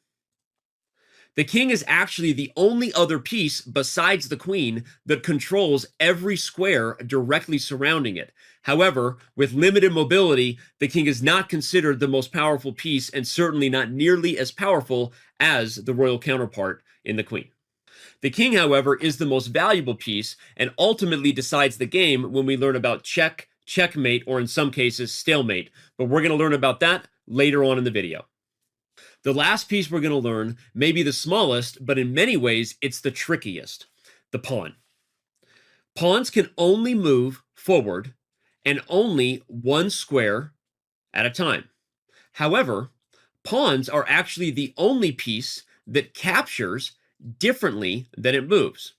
B: The king is actually the only other piece besides the queen that controls every square directly surrounding it. However, with limited mobility, the king is not considered the most powerful piece and certainly not nearly as powerful as the royal counterpart in the queen. The king, however, is the most valuable piece and ultimately decides the game when we learn about check, checkmate, or in some cases, stalemate. But we're going to learn about that later on in the video. The last piece we're going to learn may be the smallest, but in many ways, it's the trickiest, the pawn. Pawns can only move forward and only 1 square at a time. However, pawns are actually the only piece that captures differently than it moves.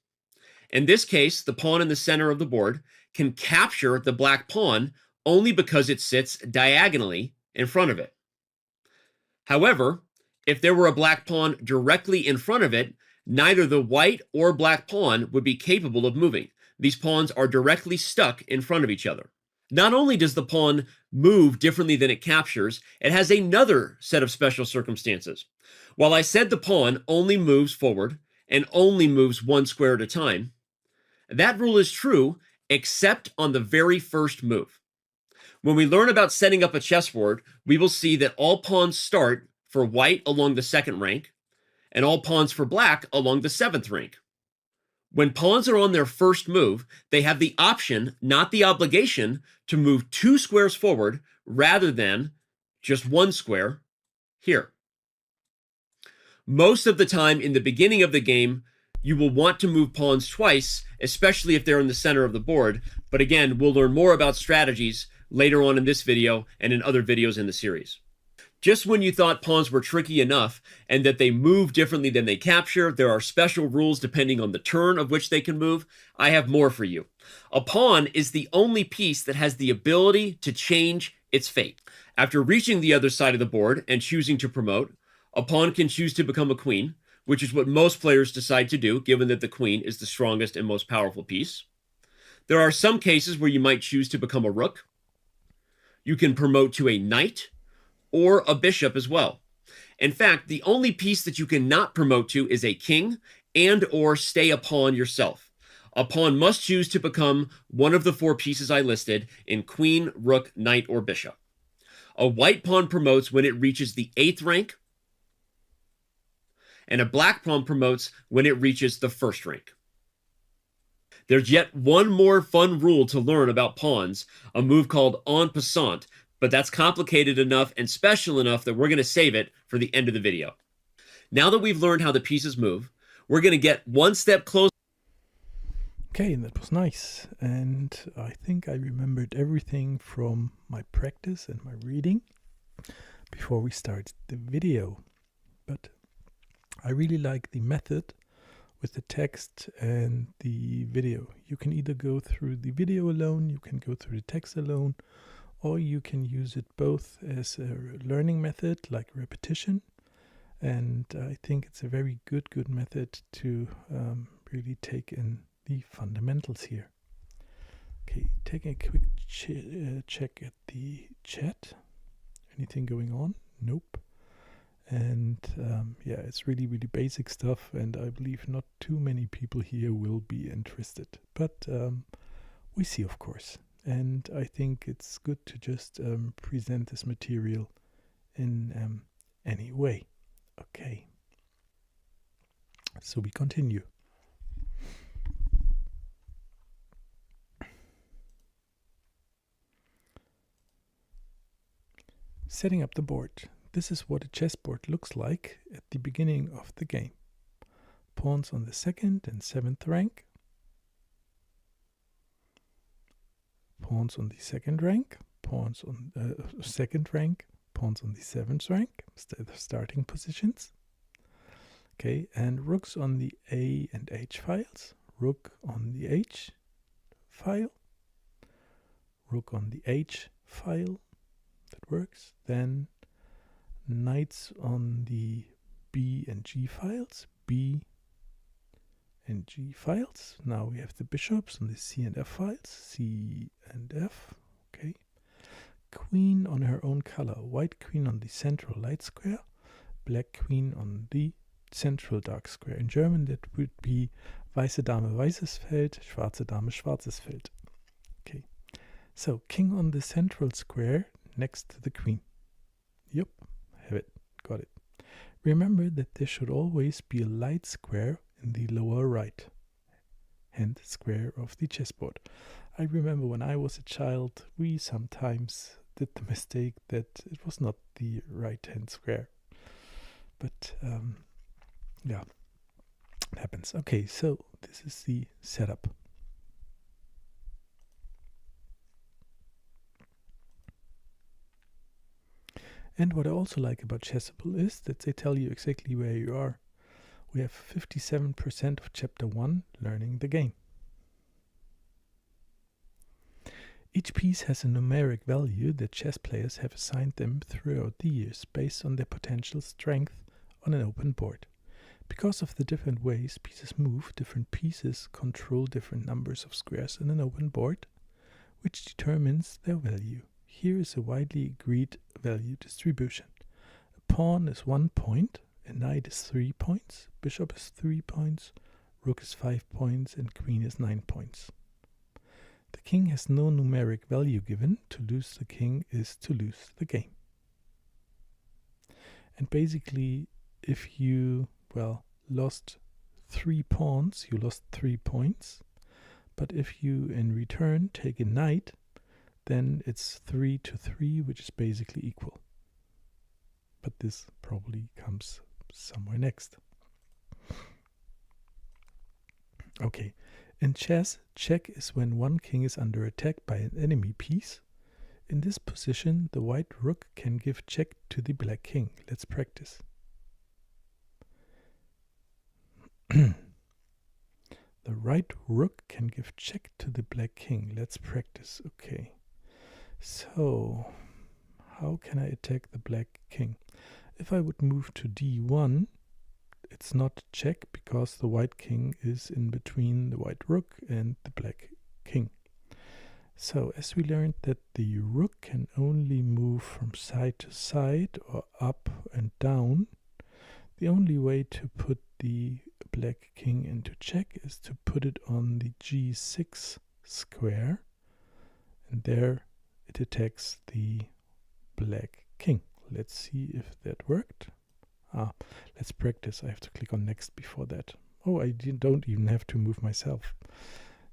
B: In this case, the pawn in the center of the board can capture the black pawn only because it sits diagonally in front of it. However, if there were a black pawn directly in front of it, neither the white or black pawn would be capable of moving. These pawns are directly stuck in front of each other. Not only does the pawn move differently than it captures, it has another set of special circumstances. While I said the pawn only moves forward and only moves one square at a time, that rule is true except on the very first move. When we learn about setting up a chessboard, we will see that all pawns start for white along the second rank, and all pawns for black along the seventh rank. When pawns are on their first move, they have the option, not the obligation, to move 2 squares forward rather than just 1 square here. Most of the time in the beginning of the game, you will want to move pawns twice, especially if they're in the center of the board. But again, we'll learn more about strategies later on in this video and in other videos in the series. Just when you thought pawns were tricky enough and that they move differently than they capture, there are special rules depending on the turn of which they can move, I have more for you. A pawn is the only piece that has the ability to change its fate. After reaching the other side of the board and choosing to promote, a pawn can choose to become a queen, which is what most players decide to do, given that the queen is the strongest and most powerful piece. There are some cases where you might choose to become a rook. You can promote to a knight, or a bishop as well. In fact, the only piece that you cannot promote to is a king and or stay a pawn yourself. A pawn must choose to become one of the 4 pieces I listed in queen, rook, knight, or bishop. A white pawn promotes when it reaches the 8th rank, and a black pawn promotes when it reaches the 1st rank. There's yet one more fun rule to learn about pawns, a move called en passant, but that's complicated enough and special enough that we're going to save it for the end of the video. Now that we've learned how the pieces move, we're going to get one step closer.
A: Okay, that was nice. And I think I remembered everything from my practice and my reading before we start the video. But I really like the method with the text and the video. You can either go through the video alone, you can go through the text alone, or you can use it both as a learning method like repetition, and I think it's a very good method to really take in the fundamentals here. Okay, taking a quick check at the chat. Anything going on? Nope. And yeah, it's really basic stuff, and I believe not too many people here will be interested, but we see, of course. And I think it's good to just present this material in any way. Okay. So we continue. Setting up the board. This is what a chessboard looks like at the beginning of the game. Pawns on the 2nd and 7th rank. Pawns on the 2nd rank, pawns on the 2nd rank, pawns on the 7th rank, starting positions. Okay, and rooks on the A and H files, rook on the H file, rook on the H file, that works. Then knights on the B and G files, B and G files. Now we have the bishops on the C and F files, C and F, okay. Queen on her own color, white queen on the central light square, black queen on the central dark square. In German that would be weiße Dame weißes Feld, schwarze Dame schwarzes Feld. Okay, so king on the central square next to the queen. Yep, have it, got it. Remember that there should always be a light square in the lower right hand square of the chessboard. I remember when I was a child, we sometimes did the mistake that it was not the right hand square. But yeah, it happens. Okay, so this is the setup. And what I also like about Chessable is that they tell you exactly where you are. We have 57% of Chapter 1 learning the game. Each piece has a numeric value that chess players have assigned them throughout the years based on their potential strength on an open board. Because of the different ways pieces move, different pieces control different numbers of squares in an open board, which determines their value. Here is a widely agreed value distribution. A pawn is 1 point, a knight is 3 points, bishop is 3 points, rook is 5 points, and queen is 9 points. The king has no numeric value given. To lose the king is to lose the game. And basically, if you, lost 3 pawns, you lost 3 points. But if you, in return, take a knight, then it's 3 to 3, which is basically equal. But this probably comes somewhere next. Okay, in chess, check is when one king is under attack by an enemy piece. In this position, the white rook can give check to the black king. Let's practice. The right rook can give check to the black king. Let's practice. Okay. So, how can I attack the black king? If I would move to d1, it's not check because the white king is in between the white rook and the black king. So, as we learned that the rook can only move from side to side or up and down, the only way to put the black king into check is to put it on the g6 square, and there it attacks the black king. Let's see if that worked. Let's practice. I have to click on next before that. Oh, I don't even have to move myself.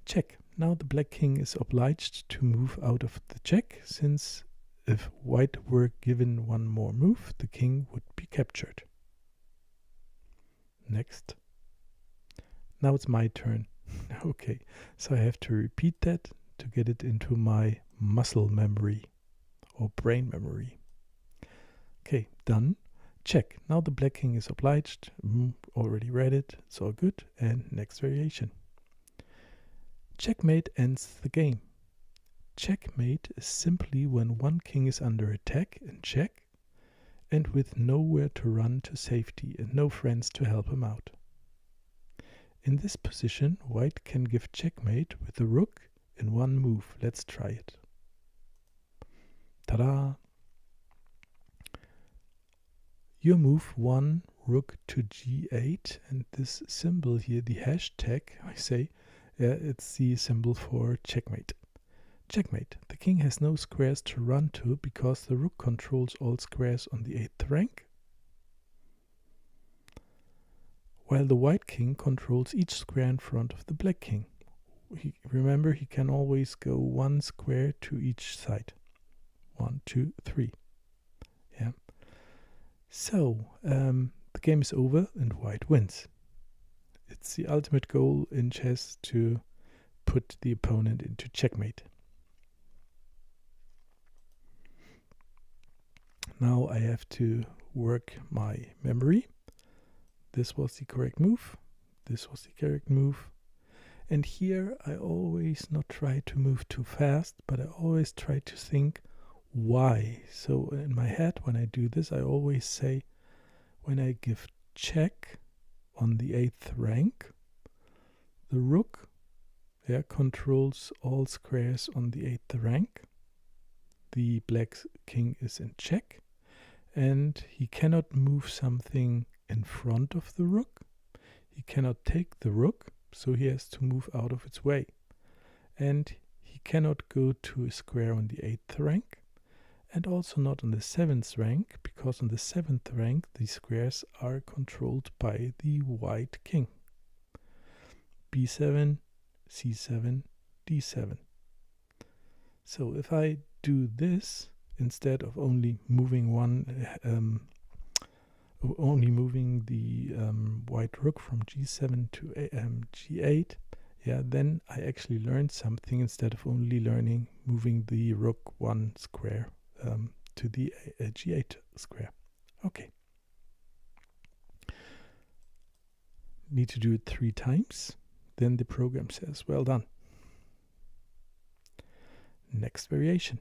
A: Check. Now the black king is obliged to move out of the check, since if white were given one more move, the king would be captured. Next. Now it's my turn. Okay, so I have to repeat that to get it into my muscle memory or brain memory. Okay, done. Check. Now the black king is obliged. Already read it. It's all good. And next variation. Checkmate ends the game. Checkmate is simply when one king is under attack in check and with nowhere to run to safety and no friends to help him out. In this position, white can give checkmate with the rook in one move. Let's try it. Ta-da! You move one rook to g8, and this symbol here, the hashtag, it's the symbol for checkmate. Checkmate. The king has no squares to run to because the rook controls all squares on the 8th rank, while the white king controls each square in front of the black king. Remember, he can always go one square to each side. 1, 2, 3. Yeah. So, the game is over and white wins. It's the ultimate goal in chess to put the opponent into checkmate. Now I have to work my memory. This was the correct move. This was the correct move. And here I always not try to move too fast, but I always try to think why. So in my head, when I do this, I always say, when I give check on the 8th rank, the rook controls all squares on the 8th rank. The black king is in check, and he cannot move something in front of the rook. He cannot take the rook, so he has to move out of its way. And he cannot go to a square on the 8th rank, and also not on the 7th rank, because on the 7th rank the squares are controlled by the white king. b7, c7, d7. So if I do this, instead of only moving the white rook from g7 to g8, then I actually learned something instead of only moving the rook one square to the g8 square. Okay. Need to do it 3 times. Then the program says, well done. Next variation.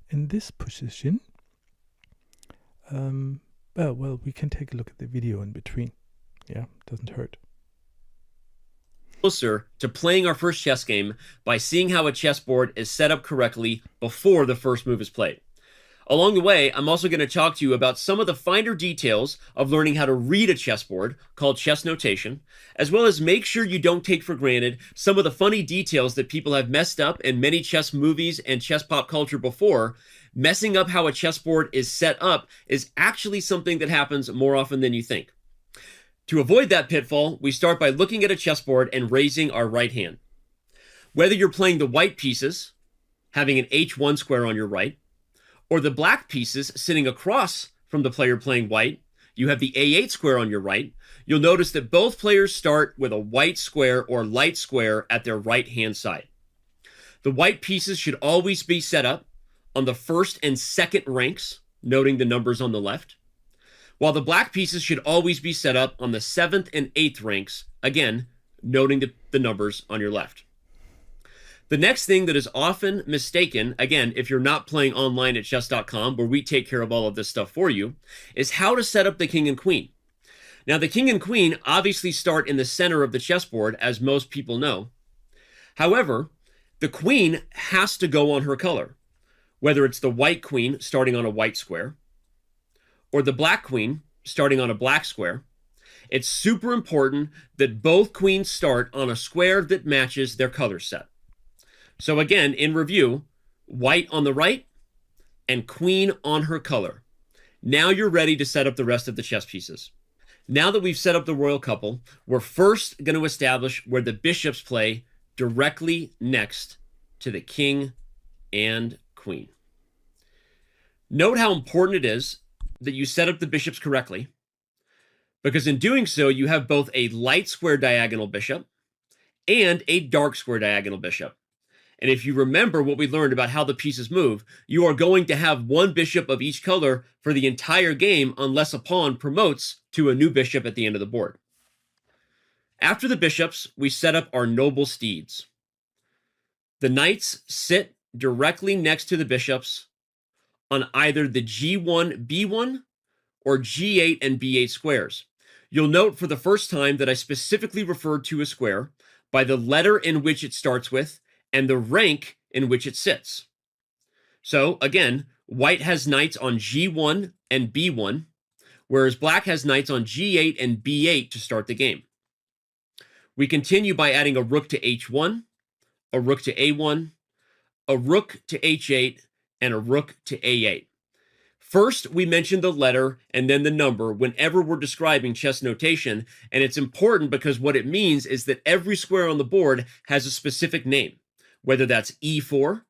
A: In this position, we can take a look at the video in between. Yeah, doesn't hurt.
B: closer to playing our first chess game by seeing how a chessboard is set up correctly before the first move is played. Along the way, I'm also going to talk to you about some of the finer details of learning how to read a chessboard, called chess notation, as well as make sure you don't take for granted some of the funny details that people have messed up in many chess movies and chess pop culture before. Messing up how a chessboard is set up is actually something that happens more often than you think. To avoid that pitfall, we start by looking at a chessboard and raising our right hand. Whether you're playing the white pieces, having an H1 square on your right, or the black pieces sitting across from the player playing white, you have the A8 square on your right, you'll notice that both players start with a white square or light square at their right-hand side. The white pieces should always be set up on the first and second ranks, noting the numbers on the left, while the black pieces should always be set up on the 7th and 8th ranks, again, noting the numbers on your left. The next thing that is often mistaken, again, if you're not playing online at chess.com, where we take care of all of this stuff for you, is how to set up the king and queen. Now, the king and queen obviously start in the center of the chessboard, as most people know. However, the queen has to go on her color, whether it's the white queen starting on a white square, or the black queen starting on a black square. It's super important that both queens start on a square that matches their color set. So again, in review, white on the right and queen on her color. Now you're ready to set up the rest of the chess pieces. Now that we've set up the royal couple, we're first going to establish where the bishops play directly next to the king and queen. Note how important it is that you set up the bishops correctly, because in doing so, you have both a light square diagonal bishop and a dark square diagonal bishop. And if you remember what we learned about how the pieces move, you are going to have one bishop of each color for the entire game unless a pawn promotes to a new bishop at the end of the board. After the bishops, we set up our noble steeds. The knights sit directly next to the bishops on either the G1, B1 or G8 and B8 squares. You'll note for the first time that I specifically referred to a square by the letter in which it starts with and the rank in which it sits. So again, white has knights on G1 and B1, whereas black has knights on G8 and B8 to start the game. We continue by adding a rook to H1, a rook to A1, a rook to H8, and a rook to A8. First, we mention the letter and then the number whenever we're describing chess notation, and it's important because what it means is that every square on the board has a specific name, whether that's E4,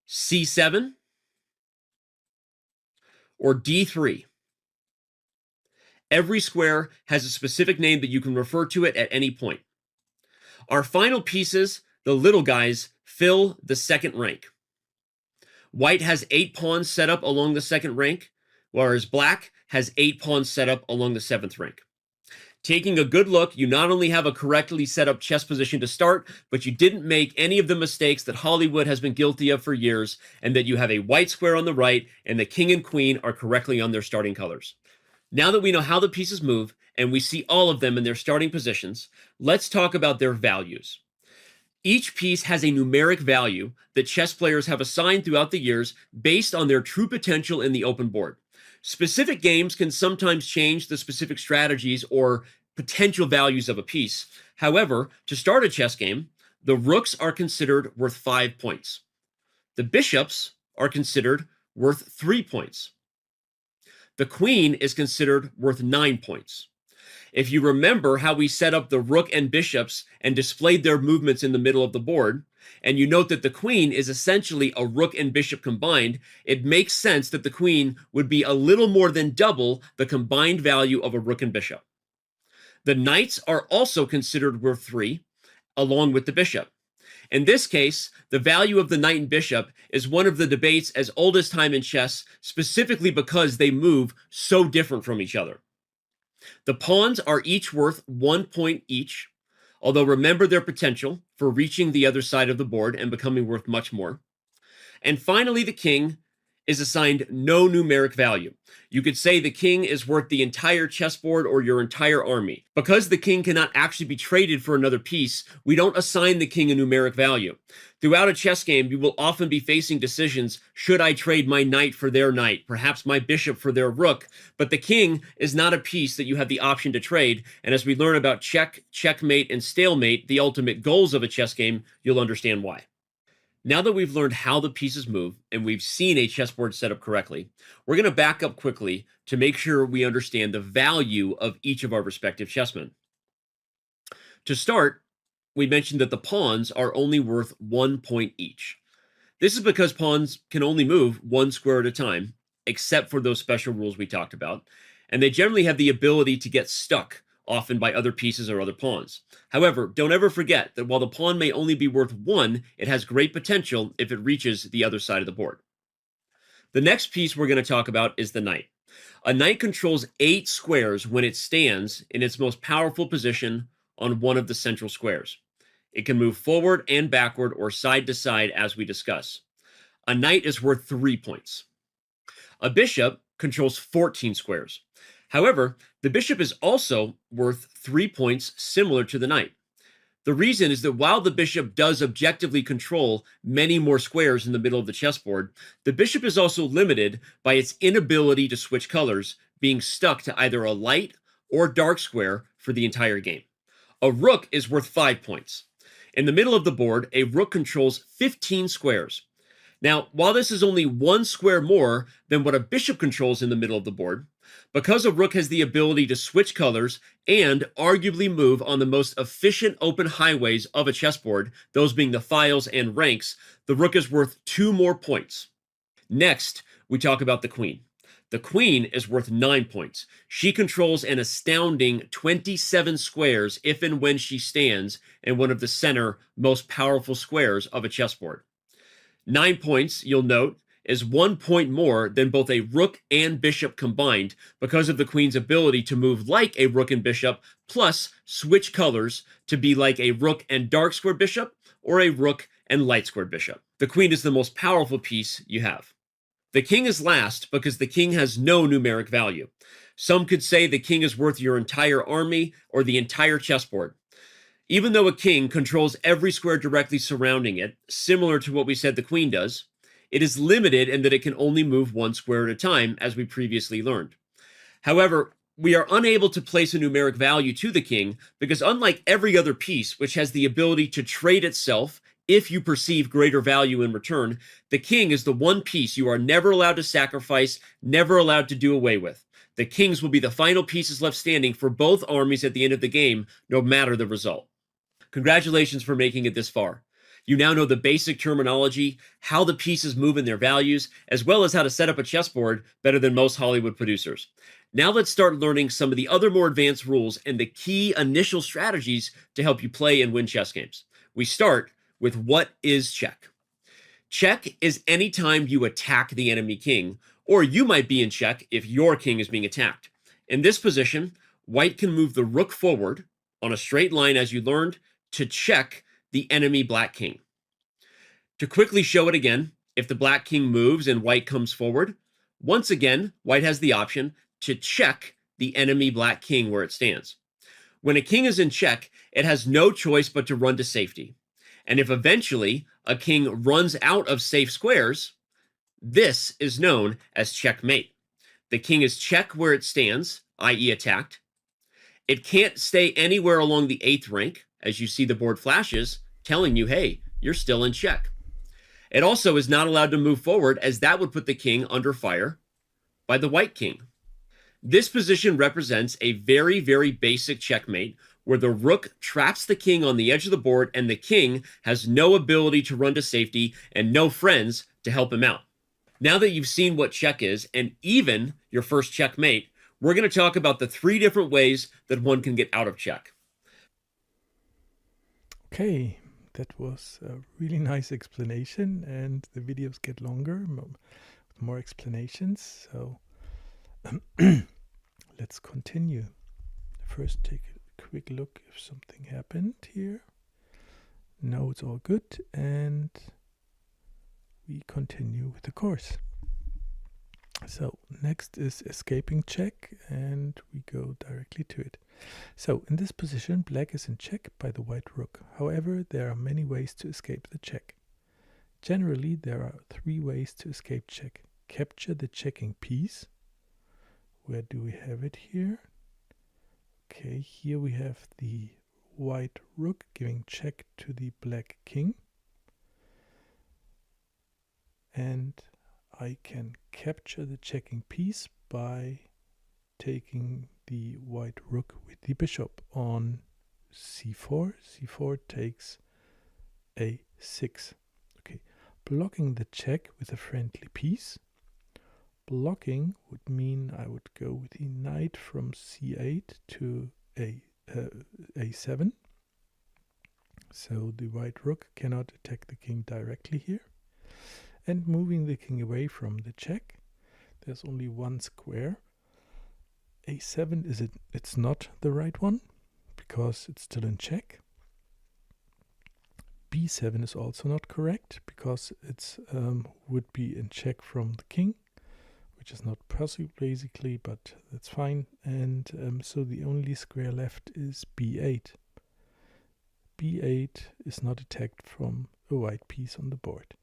B: C7, or D3. Every square has a specific name that you can refer to it at any point. Our final pieces, the little guys, fill the second rank. White has 8 pawns set up along the second rank, whereas black has 8 pawns set up along the 7th rank. Taking a good look, you not only have a correctly set up chess position to start, but you didn't make any of the mistakes that Hollywood has been guilty of for years, and that you have a white square on the right and the king and queen are correctly on their starting colors. Now that we know how the pieces move and we see all of them in their starting positions, let's talk about their values. Each piece has a numeric value that chess players have assigned throughout the years based on their true potential in the open board. Specific games can sometimes change the specific strategies or potential values of a piece. However, to start a chess game, the rooks are considered worth 5 points. The bishops are considered worth 3 points. The queen is considered worth 9 points. If you remember how we set up the rook and bishops and displayed their movements in the middle of the board, and you note that the queen is essentially a rook and bishop combined, it makes sense that the queen would be a little more than double the combined value of a rook and bishop. The knights are also considered worth 3, along with the bishop. In this case, the value of the knight and bishop is one of the debates as old as time in chess, specifically because they move so different from each other. The pawns are each worth 1 point each, although remember their potential for reaching the other side of the board and becoming worth much more. And finally, the king is assigned no numeric value. You could say the king is worth the entire chessboard or your entire army. Because the king cannot actually be traded for another piece, we don't assign the king a numeric value. Throughout a chess game, you will often be facing decisions: should I trade my knight for their knight, perhaps my bishop for their rook? But the king is not a piece that you have the option to trade, and as we learn about check, checkmate, and stalemate, the ultimate goals of a chess game, you'll understand why. Now that we've learned how the pieces move and we've seen a chessboard set up correctly, we're going to back up quickly to make sure we understand the value of each of our respective chessmen. To start, we mentioned that the pawns are only worth 1 point each. This is because pawns can only move 1 square at a time, except for those special rules we talked about, and they generally have the ability to get stuck, often by other pieces or other pawns. However, don't ever forget that while the pawn may only be worth 1, it has great potential if it reaches the other side of the board. The next piece we're going to talk about is the knight. A knight controls 8 squares when it stands in its most powerful position on one of the central squares. It can move forward and backward or side to side as we discuss. A knight is worth 3 points. A bishop controls 14 squares. However, the bishop is also worth 3 points, similar to the knight. The reason is that while the bishop does objectively control many more squares in the middle of the chessboard, the bishop is also limited by its inability to switch colors, being stuck to either a light or dark square for the entire game. A rook is worth 5 points. In the middle of the board, a rook controls 15 squares. Now, while this is only 1 square more than what a bishop controls in the middle of the board, because a rook has the ability to switch colors and arguably move on the most efficient open highways of a chessboard, those being the files and ranks, the rook is worth 2 more points. Next, we talk about the queen. The queen is worth 9 points. She controls an astounding 27 squares if and when she stands in one of the center most powerful squares of a chessboard. 9 points, you'll note, is 1 point more than both a rook and bishop combined because of the queen's ability to move like a rook and bishop, plus switch colors to be like a rook and dark square bishop or a rook and light square bishop. The queen is the most powerful piece you have. The king is last because the king has no numeric value. Some could say the king is worth your entire army or the entire chessboard. Even though a king controls every square directly surrounding it, similar to what we said the queen does, it is limited in that it can only move 1 square at a time, as we previously learned. However, we are unable to place a numeric value to the king because unlike every other piece, which has the ability to trade itself if you perceive greater value in return, the king is the one piece you are never allowed to sacrifice, never allowed to do away with. The kings will be the final pieces left standing for both armies at the end of the game, no matter the result. Congratulations for making it this far. You now know the basic terminology, how the pieces move in their values, as well as how to set up a chessboard better than most Hollywood producers. Now let's start learning some of the other more advanced rules and the key initial strategies to help you play and win chess games. We start with what is check. Check is any time you attack the enemy king, or you might be in check if your king is being attacked. In this position, white can move the rook forward on a straight line, as you learned, to check the enemy black king. To quickly show it again, if the black king moves and white comes forward, once again, white has the option to check the enemy black king where it stands. When a king is in check, it has no choice but to run to safety. And if eventually a king runs out of safe squares, this is known as checkmate. The king is check where it stands, i.e. attacked. It can't stay anywhere along the 8th rank, as you see the board flashes, telling you, hey, you're still in check. It also is not allowed to move forward, as that would put the king under fire by the white king. This position represents a very, very basic checkmate, where the rook traps the king on the edge of the board and the king has no ability to run to safety and no friends to help him out. Now that you've seen what check is, and even your first checkmate, we're going to talk about the 3 different ways that one can get out of check.
A: Okay, that was a really nice explanation, and the videos get longer, more explanations, so let's continue. First, take a quick look if something happened here. No, it's all good, and we continue with the course. So next is escaping check, and we go directly to it. So in this position, black is in check by the white rook. However, there are many ways to escape the check. Generally, there are 3 ways to escape check. Capture the checking piece. Where do we have it here? Okay, here we have the white rook giving check to the black king. And I can capture the checking piece by taking the white rook with the bishop on c4. c4 takes a6. Okay, blocking the check with a friendly piece. Blocking would mean I would go with the knight from c8 to a7. So the white rook cannot attack the king directly here. And moving the king away from the check, there's only one square. a7 it's not the right one because it's still in check. b7 is also not correct because it's would be in check from the king, which is not possible basically, but that's fine. And so the only square left is b8. b8 is not attacked from a white piece on the board.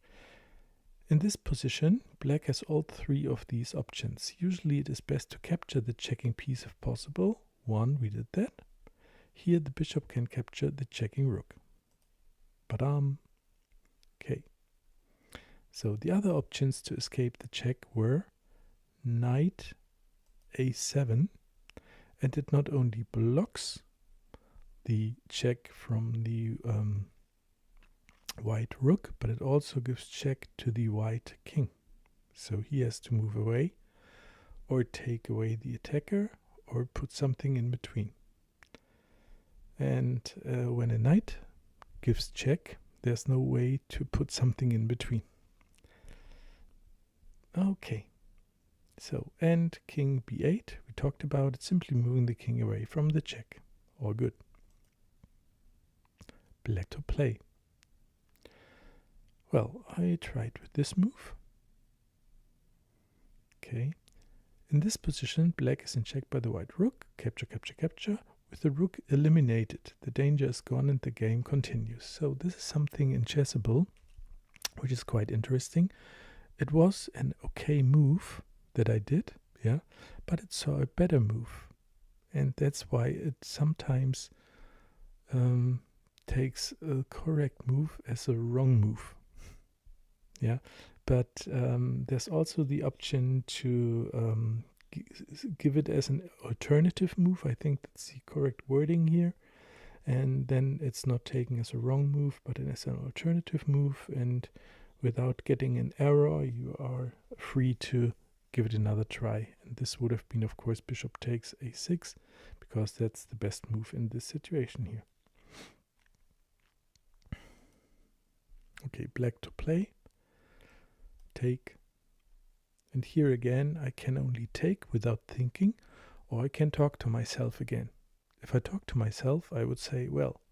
A: In this position, black has all 3 of these options. Usually it is best to capture the checking piece if possible. 1, we did that. Here the bishop can capture the checking rook. Badam. Okay. So the other options to escape the check were knight a7, and it not only blocks the check from the white rook, but it also gives check to the white king. So he has to move away or take away the attacker or put something in between. And when a knight gives check, there's no way to put something in between. Okay. So, and king b8, we talked about it, simply moving the king away from the check. All good. Black to play. Well, I tried with this move. Okay. In this position, black is in check by the white rook. Capture, capture, capture. With the rook eliminated, the danger is gone and the game continues. So this is something in Chessable, which is quite interesting. It was an okay move that I did, yeah, but it saw a better move. And that's why it sometimes takes a correct move as a wrong move. Yeah, but there's also the option to give it as an alternative move. I think that's the correct wording here. And then it's not taken as a wrong move, but as an alternative move. And without getting an error, you are free to give it another try. And this would have been, of course, bishop takes a6, because that's the best move in this situation here. Okay, black to play. Take. And here again, I can only take without thinking, or I can talk to myself again. If I talk to myself, I would say, well,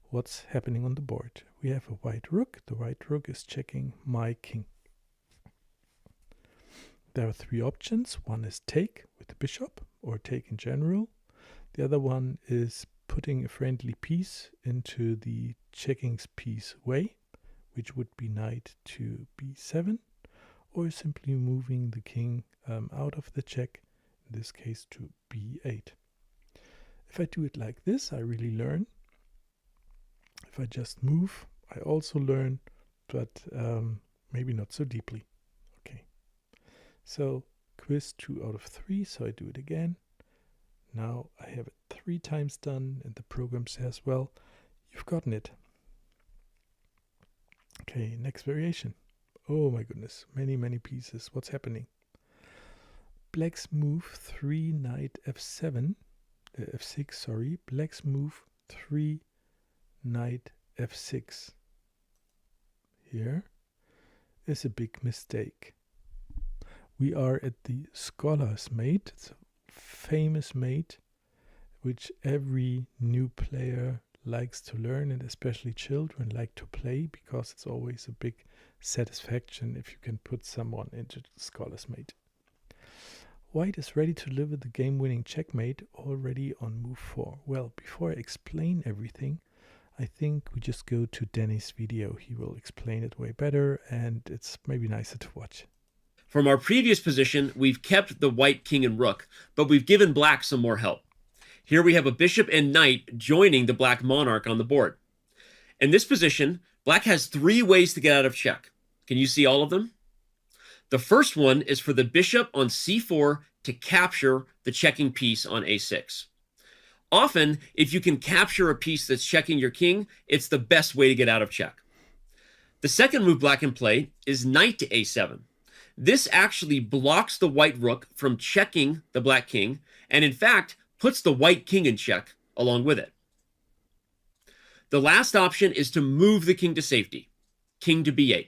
A: what's happening on the board? We have a white rook. The white rook is checking my king. There are 3 options. One is take with the bishop, or take in general. The other one is putting a friendly piece into the checking piece way, which would be knight to b7, or simply moving the king out of the check, in this case to b8. If I do it like this, I really learn. If I just move, I also learn, but maybe not so deeply. Okay. So quiz 2 out of 3, so I do it again. Now I have it 3 times done, and the program says, well, you've gotten it. Okay, next variation. Oh my goodness, many pieces. What's happening? Black's move 3 knight f7, f6, sorry. Black's move 3 knight f6 here is a big mistake. We are at the scholar's mate. It's a famous mate which every new player likes to learn, and especially children like to play, because it's always a big satisfaction if you can put someone into the scholar's mate. White is ready to deliver the game-winning checkmate already on move 4. Well, before I explain everything, I think we just go to Danny's video. He will explain it way better, and it's maybe nicer to watch.
B: From our previous position, we've kept the white king and rook, but we've given black some more help. Here we have a bishop and knight joining the black monarch on the board. In this position, black has 3 ways to get out of check. Can you see all of them? The first one is for the bishop on c4 to capture the checking piece on a6. Often, if you can capture a piece that's checking your king, it's the best way to get out of check. The second move black can play is knight to a7. This actually blocks the white rook from checking the black king, and in fact, puts the white king in check along with it. The last option is to move the king to safety, king to b8.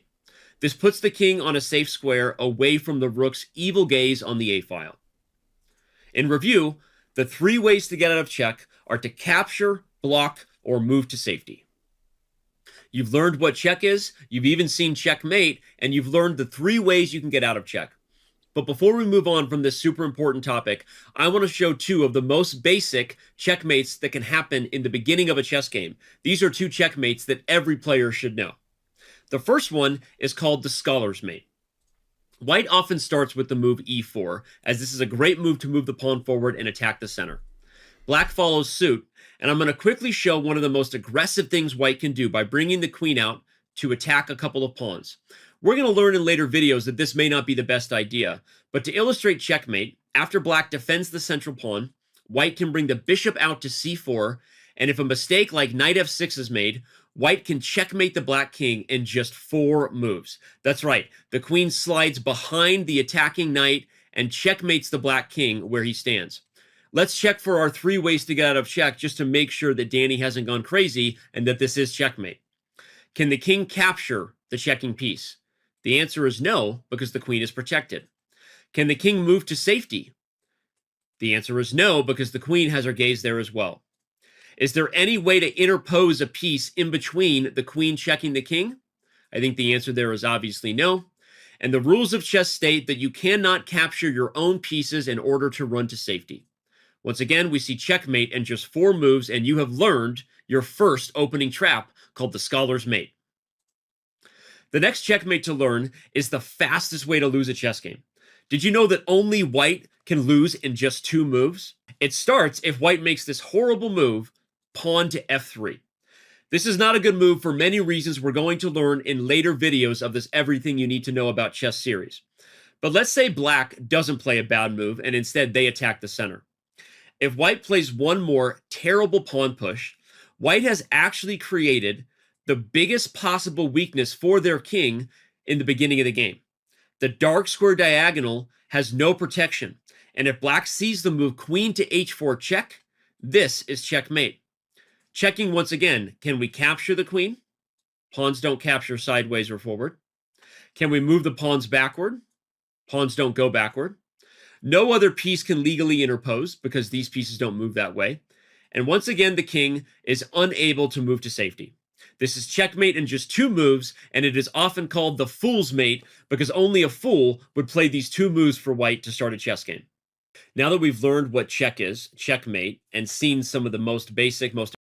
B: This puts the king on a safe square away from the rook's evil gaze on the a file. In review, the 3 ways to get out of check are to capture, block, or move to safety. You've learned what check is, you've even seen checkmate, and you've learned the 3 ways you can get out of check. But before we move on from this super important topic, I want to show 2 of the most basic checkmates that can happen in the beginning of a chess game. These are 2 checkmates that every player should know. The first one is called the scholar's mate. White often starts with the move e4, as this is a great move to move the pawn forward and attack the center. Black follows suit, and I'm going to quickly show one of the most aggressive things white can do by bringing the queen out to attack a couple of pawns. We're going to learn in later videos that this may not be the best idea, but to illustrate checkmate, after black defends the central pawn, white can bring the bishop out to c4, and if a mistake like knight f6 is made, white can checkmate the black king in just 4 moves. That's right, the queen slides behind the attacking knight and checkmates the black king where he stands. Let's check for our 3 ways to get out of check just to make sure that Danny hasn't gone crazy and that this is checkmate. Can the king capture the checking piece? The answer is no, because the queen is protected. Can the king move to safety? The answer is no, because the queen has her gaze there as well. Is there any way to interpose a piece in between the queen checking the king? I think the answer there is obviously no. And the rules of chess state that you cannot capture your own pieces in order to run to safety. Once again, we see checkmate in just 4 moves, and you have learned your first opening trap called the scholar's mate. The next checkmate to learn is the fastest way to lose a chess game. Did you know that only white can lose in just 2 moves? It starts if white makes this horrible move, pawn to f3. This is not a good move for many reasons we're going to learn in later videos of this Everything You Need to Know About Chess series. But let's say black doesn't play a bad move and instead they attack the center. If white plays one more terrible pawn push, white has actually created the biggest possible weakness for their king in the beginning of the game. The dark square diagonal has no protection, and if black sees the move queen to h4 check, this is checkmate. Checking once again, can we capture the queen? Pawns don't capture sideways or forward. Can we move the pawns backward? Pawns don't go backward. No other piece can legally interpose because these pieces don't move that way. And once again, the king is unable to move to safety. This is checkmate in just 2 moves, and it is often called the fool's mate because only a fool would play these 2 moves for white to start a chess game. Now that we've learned what check is, checkmate, and seen some of the most basic, most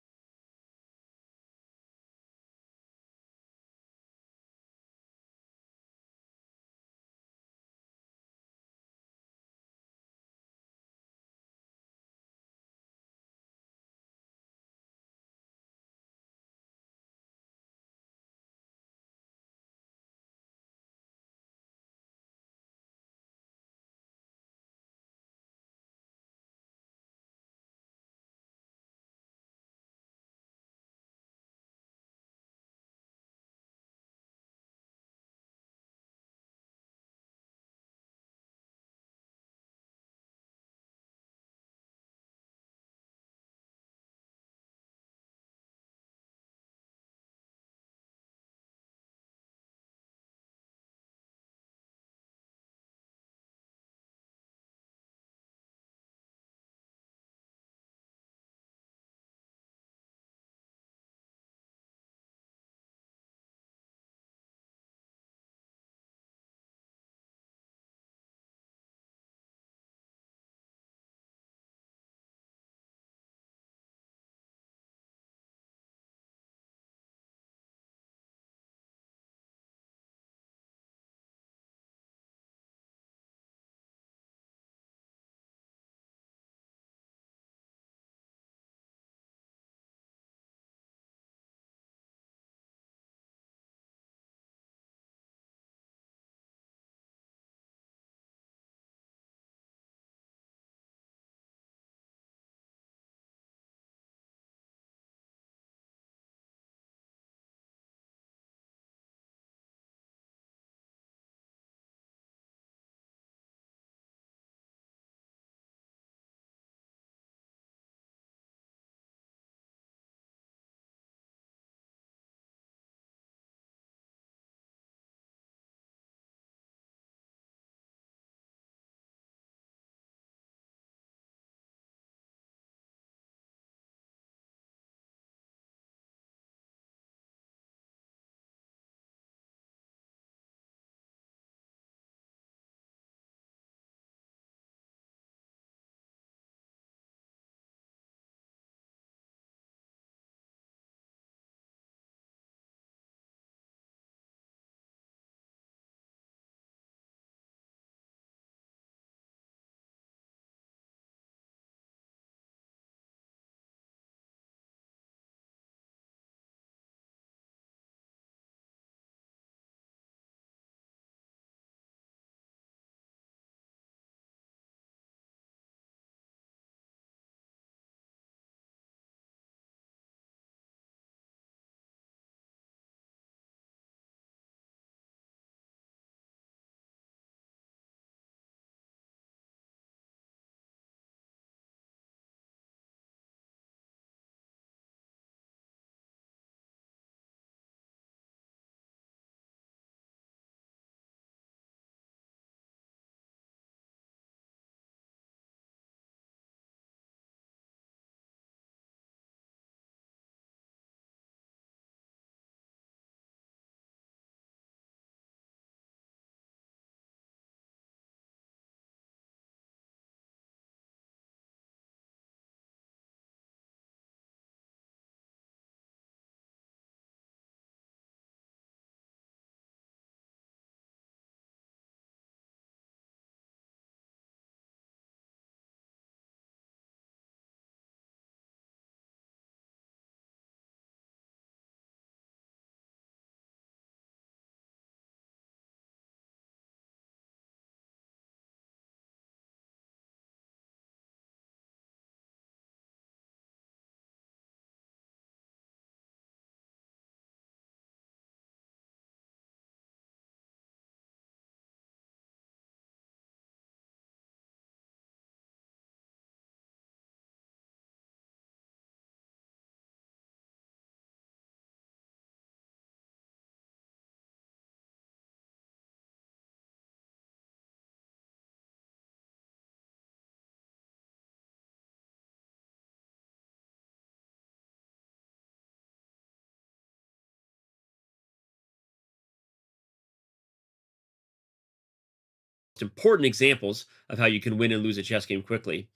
B: most important examples of how you can win and lose a chess game quickly.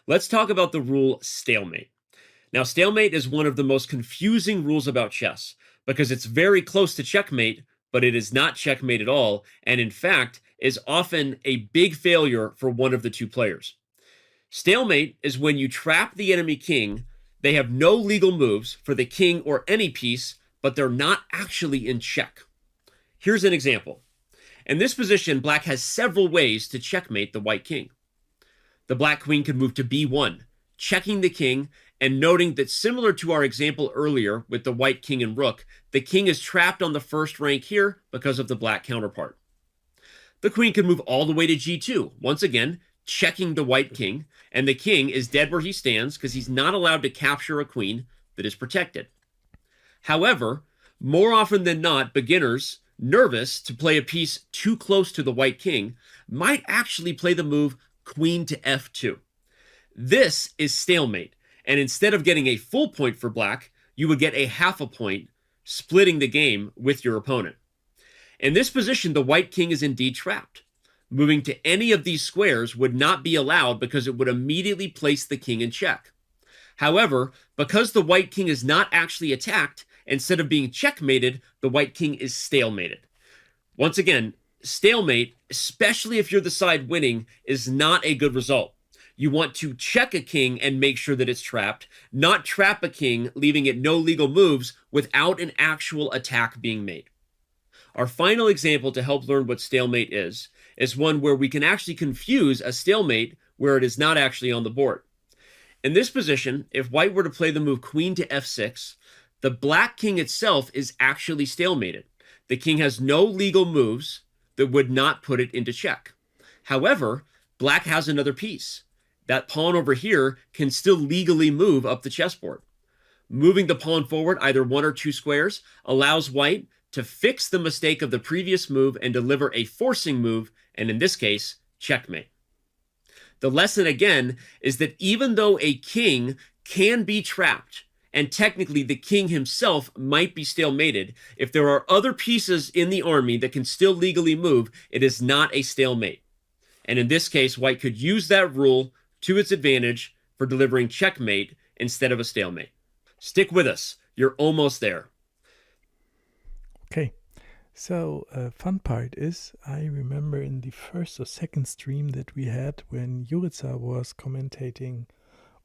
B: Let's talk about the rule stalemate. Now, stalemate is one of the most confusing rules about chess because it's very close to checkmate, but it is not checkmate at all, and in fact is often a big failure for one of the two players. Stalemate is when you trap the enemy king. They have no legal moves for the king or any piece, but they're not actually in check. Here's an example. In this position, black has several ways to checkmate the white king. The black queen could move to b1, checking the king, and noting that similar to our example earlier with the white king and rook, the king is trapped on the first rank here because of the black counterpart. The queen could move all the way to g2, once again, checking the white king, and the king is dead where he stands because he's not allowed to capture a queen that is protected. However, more often than not, beginners, nervous to play a piece too close to the white king, might actually play the move queen to f2. This is stalemate, and instead of getting a full point for black, you would get a half a point, splitting the game with your opponent. In this position, the white king is indeed trapped. Moving to any of these squares would not be allowed because it would immediately place the king in check. However, because the white king is not actually attacked, instead of being checkmated, the white king is stalemated. Once again, stalemate, especially if you're the side winning, is not a good result. You want to check a king and make sure that it's trapped, not trap a king, leaving it no legal moves without an actual attack being made. Our final example to help learn what stalemate is one where we can actually confuse a stalemate where it is not actually on the board. In this position, if white were to play the move queen to f6, the black king itself is actually stalemated. The king has no legal moves that would not put it into check. However, black has another piece. That pawn over here can still legally move up the chessboard. Moving the pawn forward either one or two squares allows white to fix the mistake of the previous move and deliver a forcing move, and in this case, checkmate. The lesson again is that even though a king can be trapped, and technically the king himself might be stalemated, if there are other pieces in the army that can still legally move, it is not a stalemate. And in this case, white could use that rule to its advantage for delivering checkmate instead of a stalemate. Stick with us. You're almost there.
A: Okay, so fun part is I remember in the first or second stream that we had when Jurica was commentating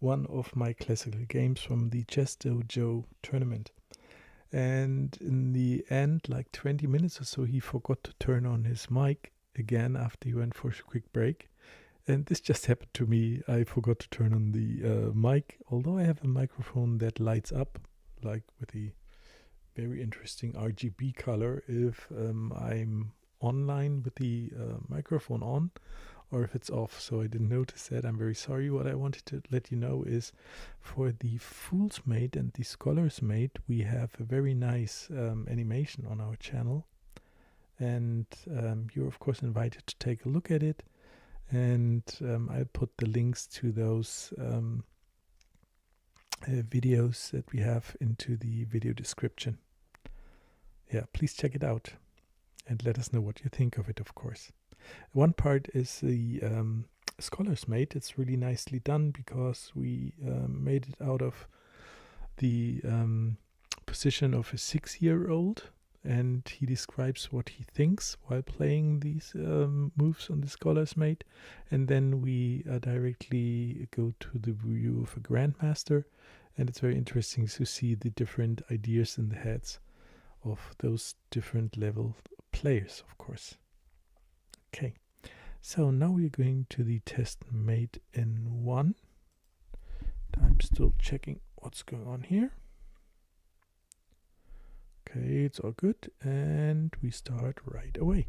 A: one of my classical games from the Chess Dojo tournament. And in the end, like 20 minutes or so, he forgot to turn on his mic again after he went for a quick break. And this just happened to me. I forgot to turn on the mic, although I have a microphone that lights up, like with the very interesting RGB color if I'm online with the microphone on or if it's off. So I didn't notice that. I'm very sorry. What I wanted to let you know is for the Fool's Mate and the Scholar's Mate, we have a very nice animation on our channel. And you're of course invited to take a look at it. And I'll put the links to those videos that we have into the video description. Yeah, please check it out and let us know what you think of it, of course. One part is the Scholar's Mate. It's really nicely done because we made it out of the position of a 6-year-old, and he describes what he thinks while playing these moves on the Scholar's Mate. And then we directly go to the view of a Grandmaster, and it's very interesting to see the different ideas in the heads of those different level players, of course. Okay, so now we're going to the test mate in 1. I'm still checking what's going on here. Okay, it's all good, and we start right away.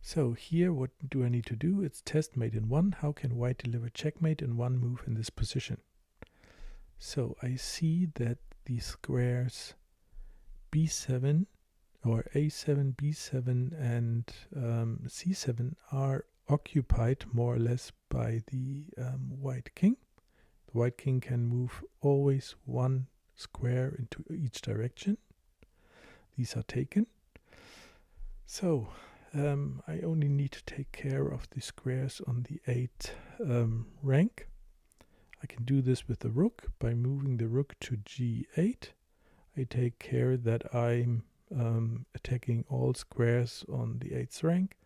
A: So here, what do I need to do? It's test mate in 1. How can white deliver checkmate in 1 move in this position? So I see that the squares b7 or a7, b7 and c7 are occupied more or less by the white king. The white king can move always 1 square into each direction. These are taken. So I only need to take care of the squares on the 8 rank. I can do this with the rook by moving the rook to g8. I take care that I'm attacking all squares on the 8th rank,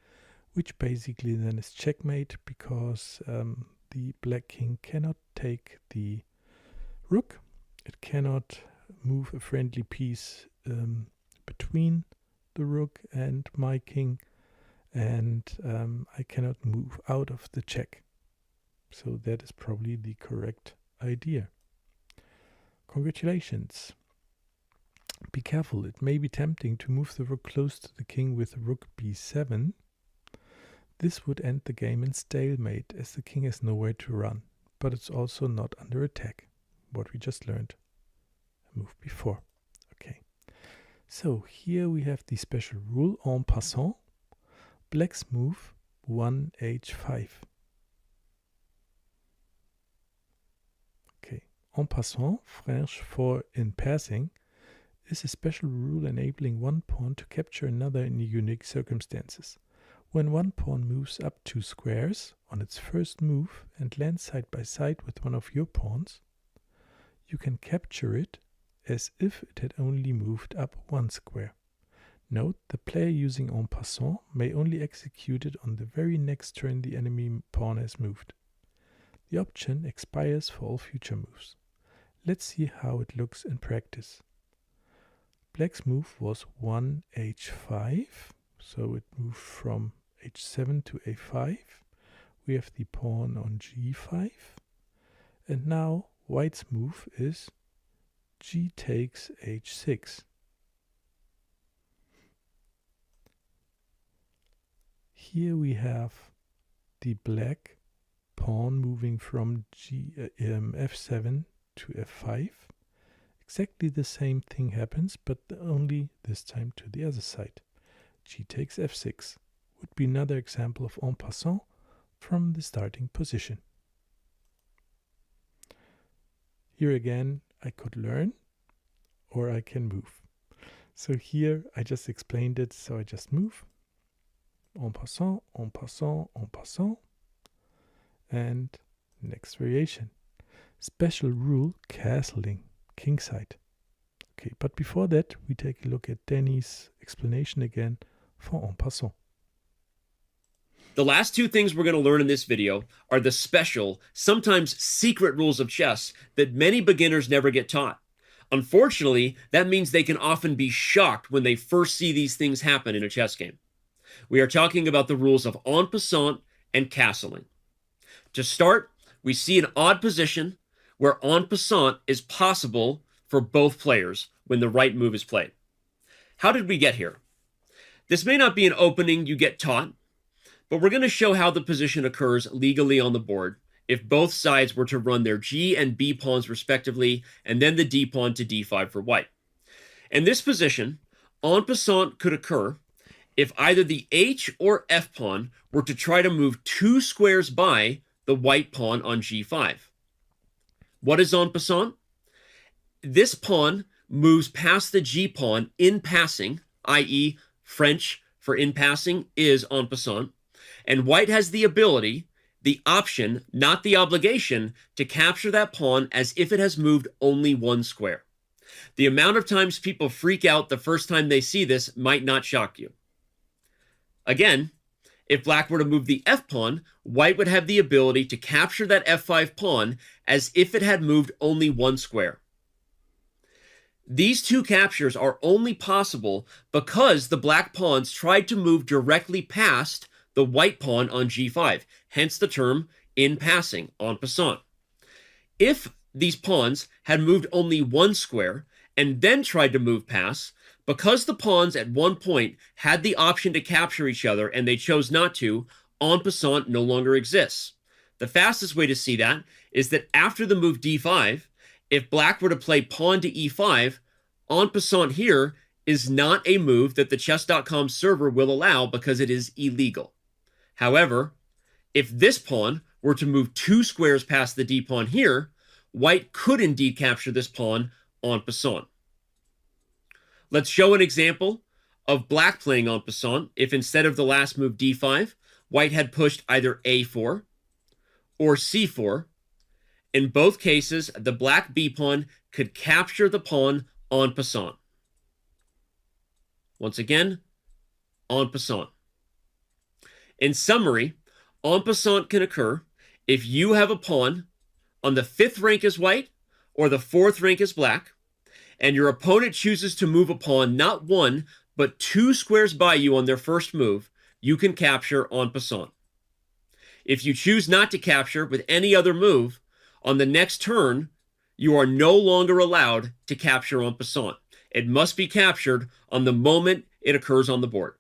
A: which basically then is checkmate, because the black king cannot take the rook. It cannot move a friendly piece between the rook and my king, and I cannot move out of the check. So that is probably the correct idea. Congratulations. Be careful, it may be tempting to move the rook close to the king with rook b7. This would end the game in stalemate, as the king has nowhere to run, but it's also not under attack, what we just learned a move before. Okay, so here we have the special rule en passant. Black's move 1h5. Okay, en passant, French for in passing, is a special rule enabling one pawn to capture another in unique circumstances. When one pawn moves up 2 squares on its first move and lands side by side with one of your pawns, you can capture it as if it had only moved up 1 square. Note, the player using en passant may only execute it on the very next turn the enemy pawn has moved. The option expires for all future moves. Let's see how it looks in practice. Black's move was 1h5, so it moved from h7 to a5. We have the pawn on g5, and now white's move is g takes h6. Here we have the black pawn moving from f7 to f5. Exactly the same thing happens, but only this time to the other side. G takes f6 would be another example of en passant from the starting position. Here again, I could learn or I can move. So here I just explained it, so I just move. En passant, en passant, en passant. And next variation. Special rule, castling. Kingside. Okay, but before that, we take a look at Danny's explanation again for en passant.
B: The last 2 things we're going to learn in this video are the special, sometimes secret rules of chess that many beginners never get taught. Unfortunately, that means they can often be shocked when they first see these things happen in a chess game. We are talking about the rules of en passant and castling. To start, we see an odd position where en passant is possible for both players when the right move is played. How did we get here? This may not be an opening you get taught, but we're going to show how the position occurs legally on the board if both sides were to run their g and b pawns respectively, and then the d pawn to d5 for white. In this position, en passant could occur if either the h or f pawn were to try to move 2 squares by the white pawn on g5. What is en passant? This pawn moves past the g pawn in passing, i.e. French for in passing is en passant, and white has the ability, the option, not the obligation, to capture that pawn as if it has moved only 1 square. The amount of times people freak out the first time they see this might not shock you. Again, if black were to move the f pawn, white would have the ability to capture that f5 pawn as if it had moved only 1 square. These 2 captures are only possible because the black pawns tried to move directly past the white pawn on g5, hence the term in passing, en passant. If these pawns had moved only 1 square and then tried to move past, because the pawns at one point had the option to capture each other and they chose not to, en passant no longer exists. The fastest way to see that is that after the move d5, if black were to play pawn to e5, en passant here is not a move that the chess.com server will allow because it is illegal. However, if this pawn were to move 2 squares past the d pawn here, white could indeed capture this pawn en passant. Let's show an example of black playing en passant if instead of the last move d5, white had pushed either a4 or c4. In both cases, the black b-pawn could capture the pawn en passant. Once again, en passant. In summary, en passant can occur if you have a pawn on the 5th rank as white or the 4th rank as black, and your opponent chooses to move a pawn not 1, but 2 squares by you on their first move, you can capture en passant. If you choose not to capture with any other move, on the next turn, you are no longer allowed to capture en passant. It must be captured on the moment it occurs on the board.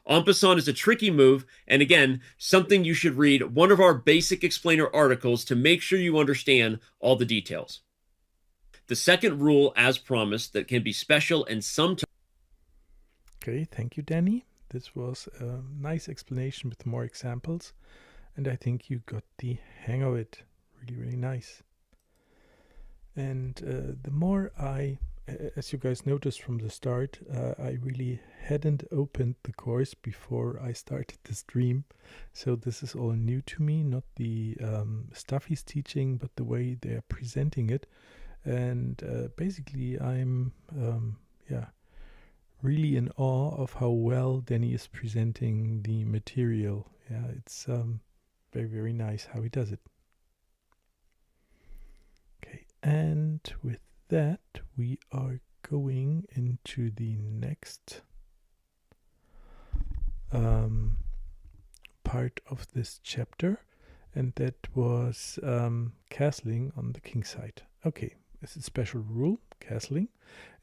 B: En passant is a tricky move, and again, something you should read one of our basic explainer articles to make sure you understand all the details. The second rule, as promised, that can be special and sometimes...
A: Okay, thank you, Danny. This was a nice explanation with more examples, and I think you got the hang of it. Really, really nice. And the more as you guys noticed from the start, I really hadn't opened the course before I started the stream. So this is all new to me, not the stuff he's teaching, but the way they're presenting it. And basically I'm really in awe of how well Danny is presenting the material. Yeah, it's very, very nice how he does it. Okay, and with that we are going into the next part of this chapter, and that was castling on the Kingside. Okay, this is a special rule, castling.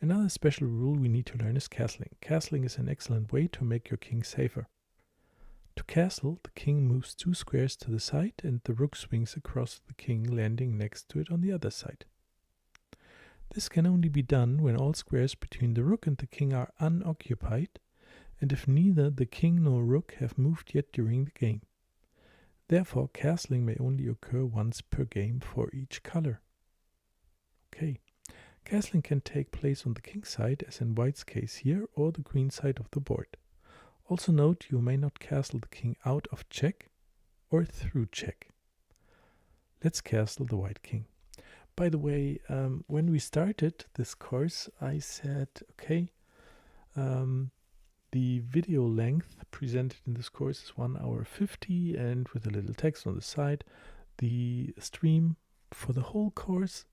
A: Another special rule we need to learn is castling. Castling is an excellent way to make your king safer. To castle, the king moves 2 squares to the side and the rook swings across the king, landing next to it on the other side. This can only be done when all squares between the rook and the king are unoccupied, and if neither the king nor rook have moved yet during the game. Therefore, castling may only occur once per game for each color. Okay, castling can take place on the king side, as in white's case here, or the queen side of the board. Also note, you may not castle the king out of check or through check. Let's castle the white king. By the way, when we started this course, I said, okay, the video length presented in this course is 1 hour 50, and with a little text on the side. The stream for the whole course,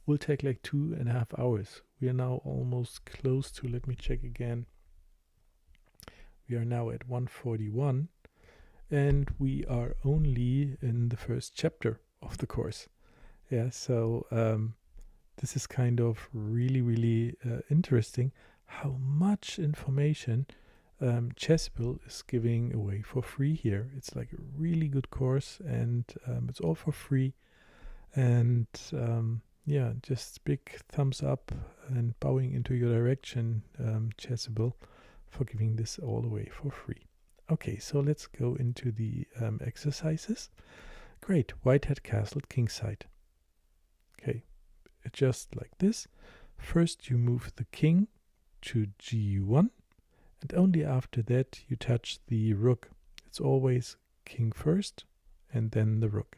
A: will take like 2.5 hours. We are now almost close to, let me check again. We are now at 1:41, and we are only in the first chapter of the course. So this is kind of really interesting how much information Chessable is giving away for free here. It's like a really good course, and it's all for free. And just big thumbs up and bowing into your direction, Chessable, for giving this all away for free. Okay, so let's go into the exercises. Great, white had castled kingside. Okay, just like this. First you move the king to g1, and only after that you touch the rook. It's always king first and then the rook.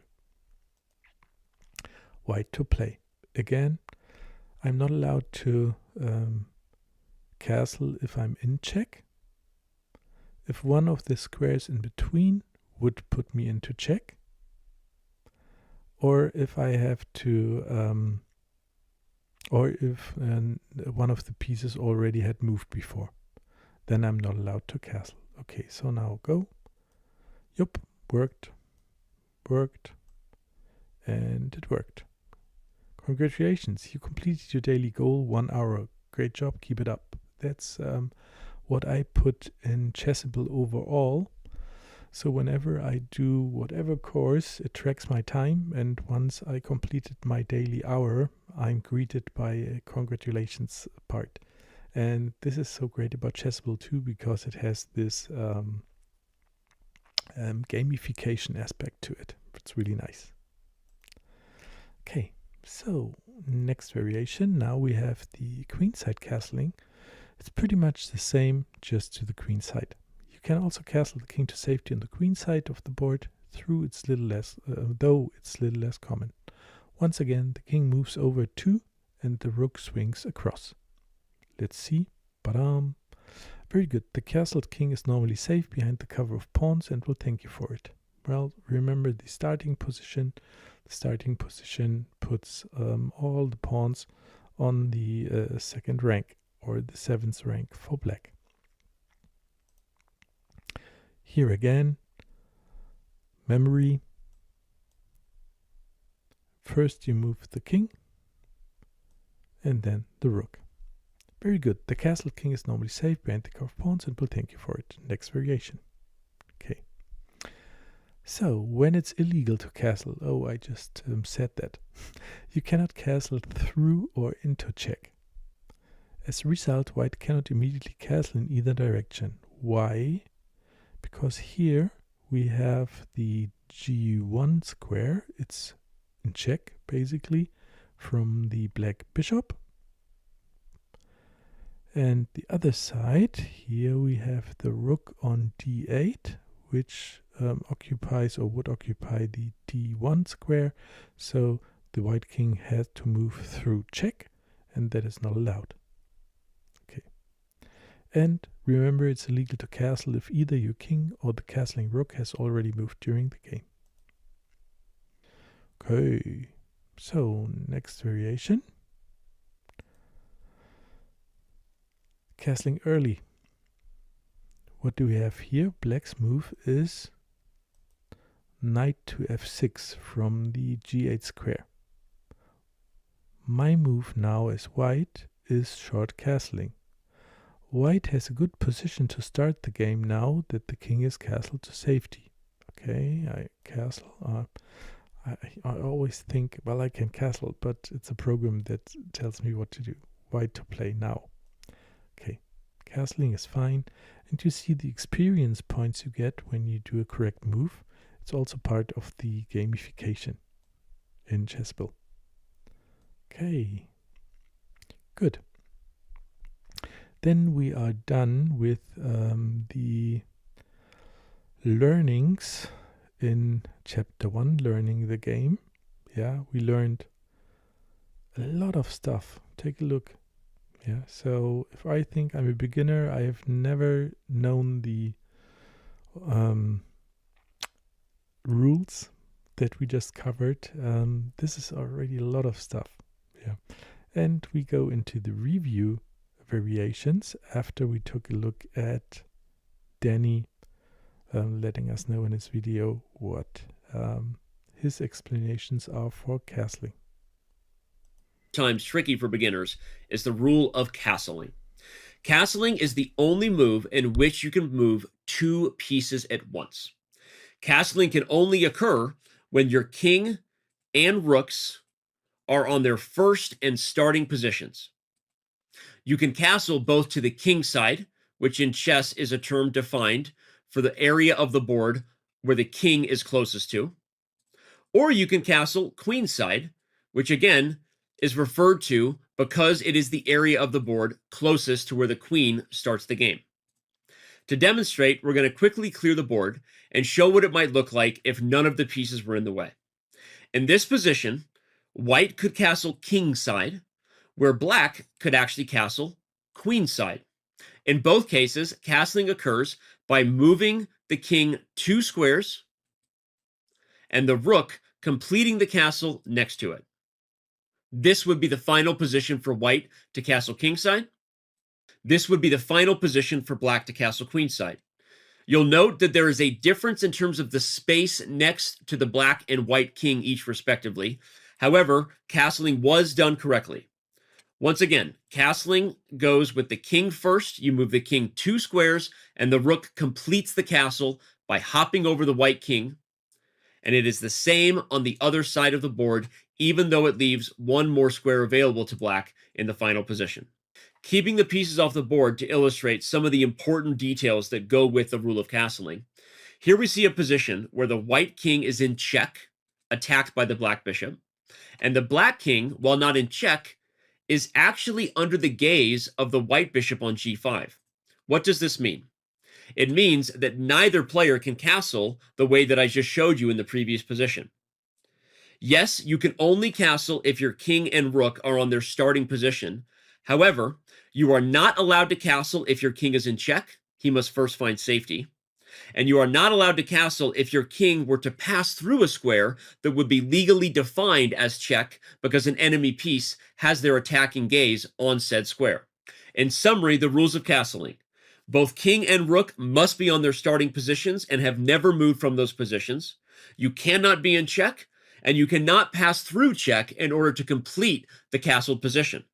A: White to play. Again, I'm not allowed to castle if I'm in check. If one of the squares in between would put me into check, or if I have to, or if one of the pieces already had moved before, then I'm not allowed to castle. Okay, so now go. Yup, worked, and it worked. Congratulations, you completed your daily goal, 1 hour. Great job, keep it up. That's what I put in Chessable overall. So whenever I do whatever course, it tracks my time, and once I completed my daily hour, I'm greeted by a congratulations part. And this is so great about Chessable too, because it has this gamification aspect to it. It's really nice. Okay, so next variation. Now we have the queenside castling. It's pretty much the same, just to the queen side. You can also castle the king to safety on the queen side of the board, though it's a little less common. Once again, the king moves over 2 and the rook swings across. Let's see. Badam. Very good. The castled king is normally safe behind the cover of pawns and will thank you for it. Well, remember the starting position. The starting position puts all the pawns on the second rank, or the 7th rank for black. Here again, memory. First you move the king and then the rook. Very good. The castle king is normally safe behind the cover of pawns and will thank you for it. Next variation. Okay. So, when it's illegal to castle, I just said that. You cannot castle through or into check. As a result, white cannot immediately castle in either direction. Why? Because here we have the g1 square. It's in check, basically, from the black bishop. And the other side, here we have the rook on d8, which occupies or would occupy the d1 square. So the white king has to move through check, and that is not allowed. Okay. And remember, it's illegal to castle if either your king or the castling rook has already moved during the game. Okay, so next variation. Castling early. What do we have here? Black's move is knight to f6 from the g8 square. My move now as white is short castling. White has a good position to start the game now that the king is castled to safety. Okay, I castle. I always think, well, I can castle, but it's a program that tells me what to do. White to play now. Okay, castling is fine, and you see the experience points you get when you do a correct move. It's also part of the gamification in Chessable. Okay, good. Then we are done with the learnings in chapter 1, learning the game. Yeah, we learned a lot of stuff. Take a look. Yeah, so if I think I'm a beginner, I have never known the rules that we just covered. This is already a lot of stuff. Yeah, and we go into the review variations after we took a look at Danny letting us know in his video what his explanations are for castling.
B: Times tricky for beginners is the rule of castling. Castling is the only move in which you can move 2 pieces at once. Castling can only occur when your king and rooks are on their first and starting positions. You can castle both to the king side, which in chess is a term defined for the area of the board where the king is closest to, or you can castle queen side, which again is referred to because it is the area of the board closest to where the queen starts the game. To demonstrate, we're going to quickly clear the board and show what it might look like if none of the pieces were in the way. In this position, white could castle king side, where black could actually castle queen side. In both cases, castling occurs by moving the king 2 squares and the rook completing the castle next to it. This would be the final position for white to castle kingside. This would be the final position for black to castle queenside. You'll note that there is a difference in terms of the space next to the black and white king each respectively. However, castling was done correctly. Once again, castling goes with the king first. You move the king 2 squares, and the rook completes the castle by hopping over the white king. And it is the same on the other side of the board, even though it leaves 1 more square available to black in the final position. Keeping the pieces off the board to illustrate some of the important details that go with the rule of castling. Here we see a position where the white king is in check, attacked by the black bishop, and the black king, while not in check, is actually under the gaze of the white bishop on g5. What does this mean? It means that neither player can castle the way that I just showed you in the previous position. Yes, you can only castle if your king and rook are on their starting position. However, you are not allowed to castle if your king is in check. He must first find safety. And you are not allowed to castle if your king were to pass through a square that would be legally defined as check because an enemy piece has their attacking gaze on said square. In summary, the rules of castling. Both king and rook must be on their starting positions and have never moved from those positions. You cannot be in check, and you cannot pass through check in order to complete the castled position.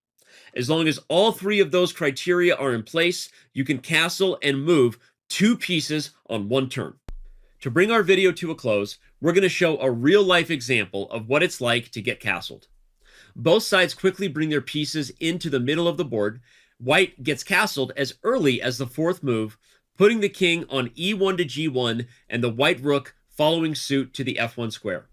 B: As long as all three of those criteria are in place, you can castle and move 2 pieces on 1 turn. To bring our video to a close, we're going to show a real-life example of what it's like to get castled. Both sides quickly bring their pieces into the middle of the board. White gets castled as early as the 4th move, putting the king on e1 to g1 and the white rook following suit to the f1 square.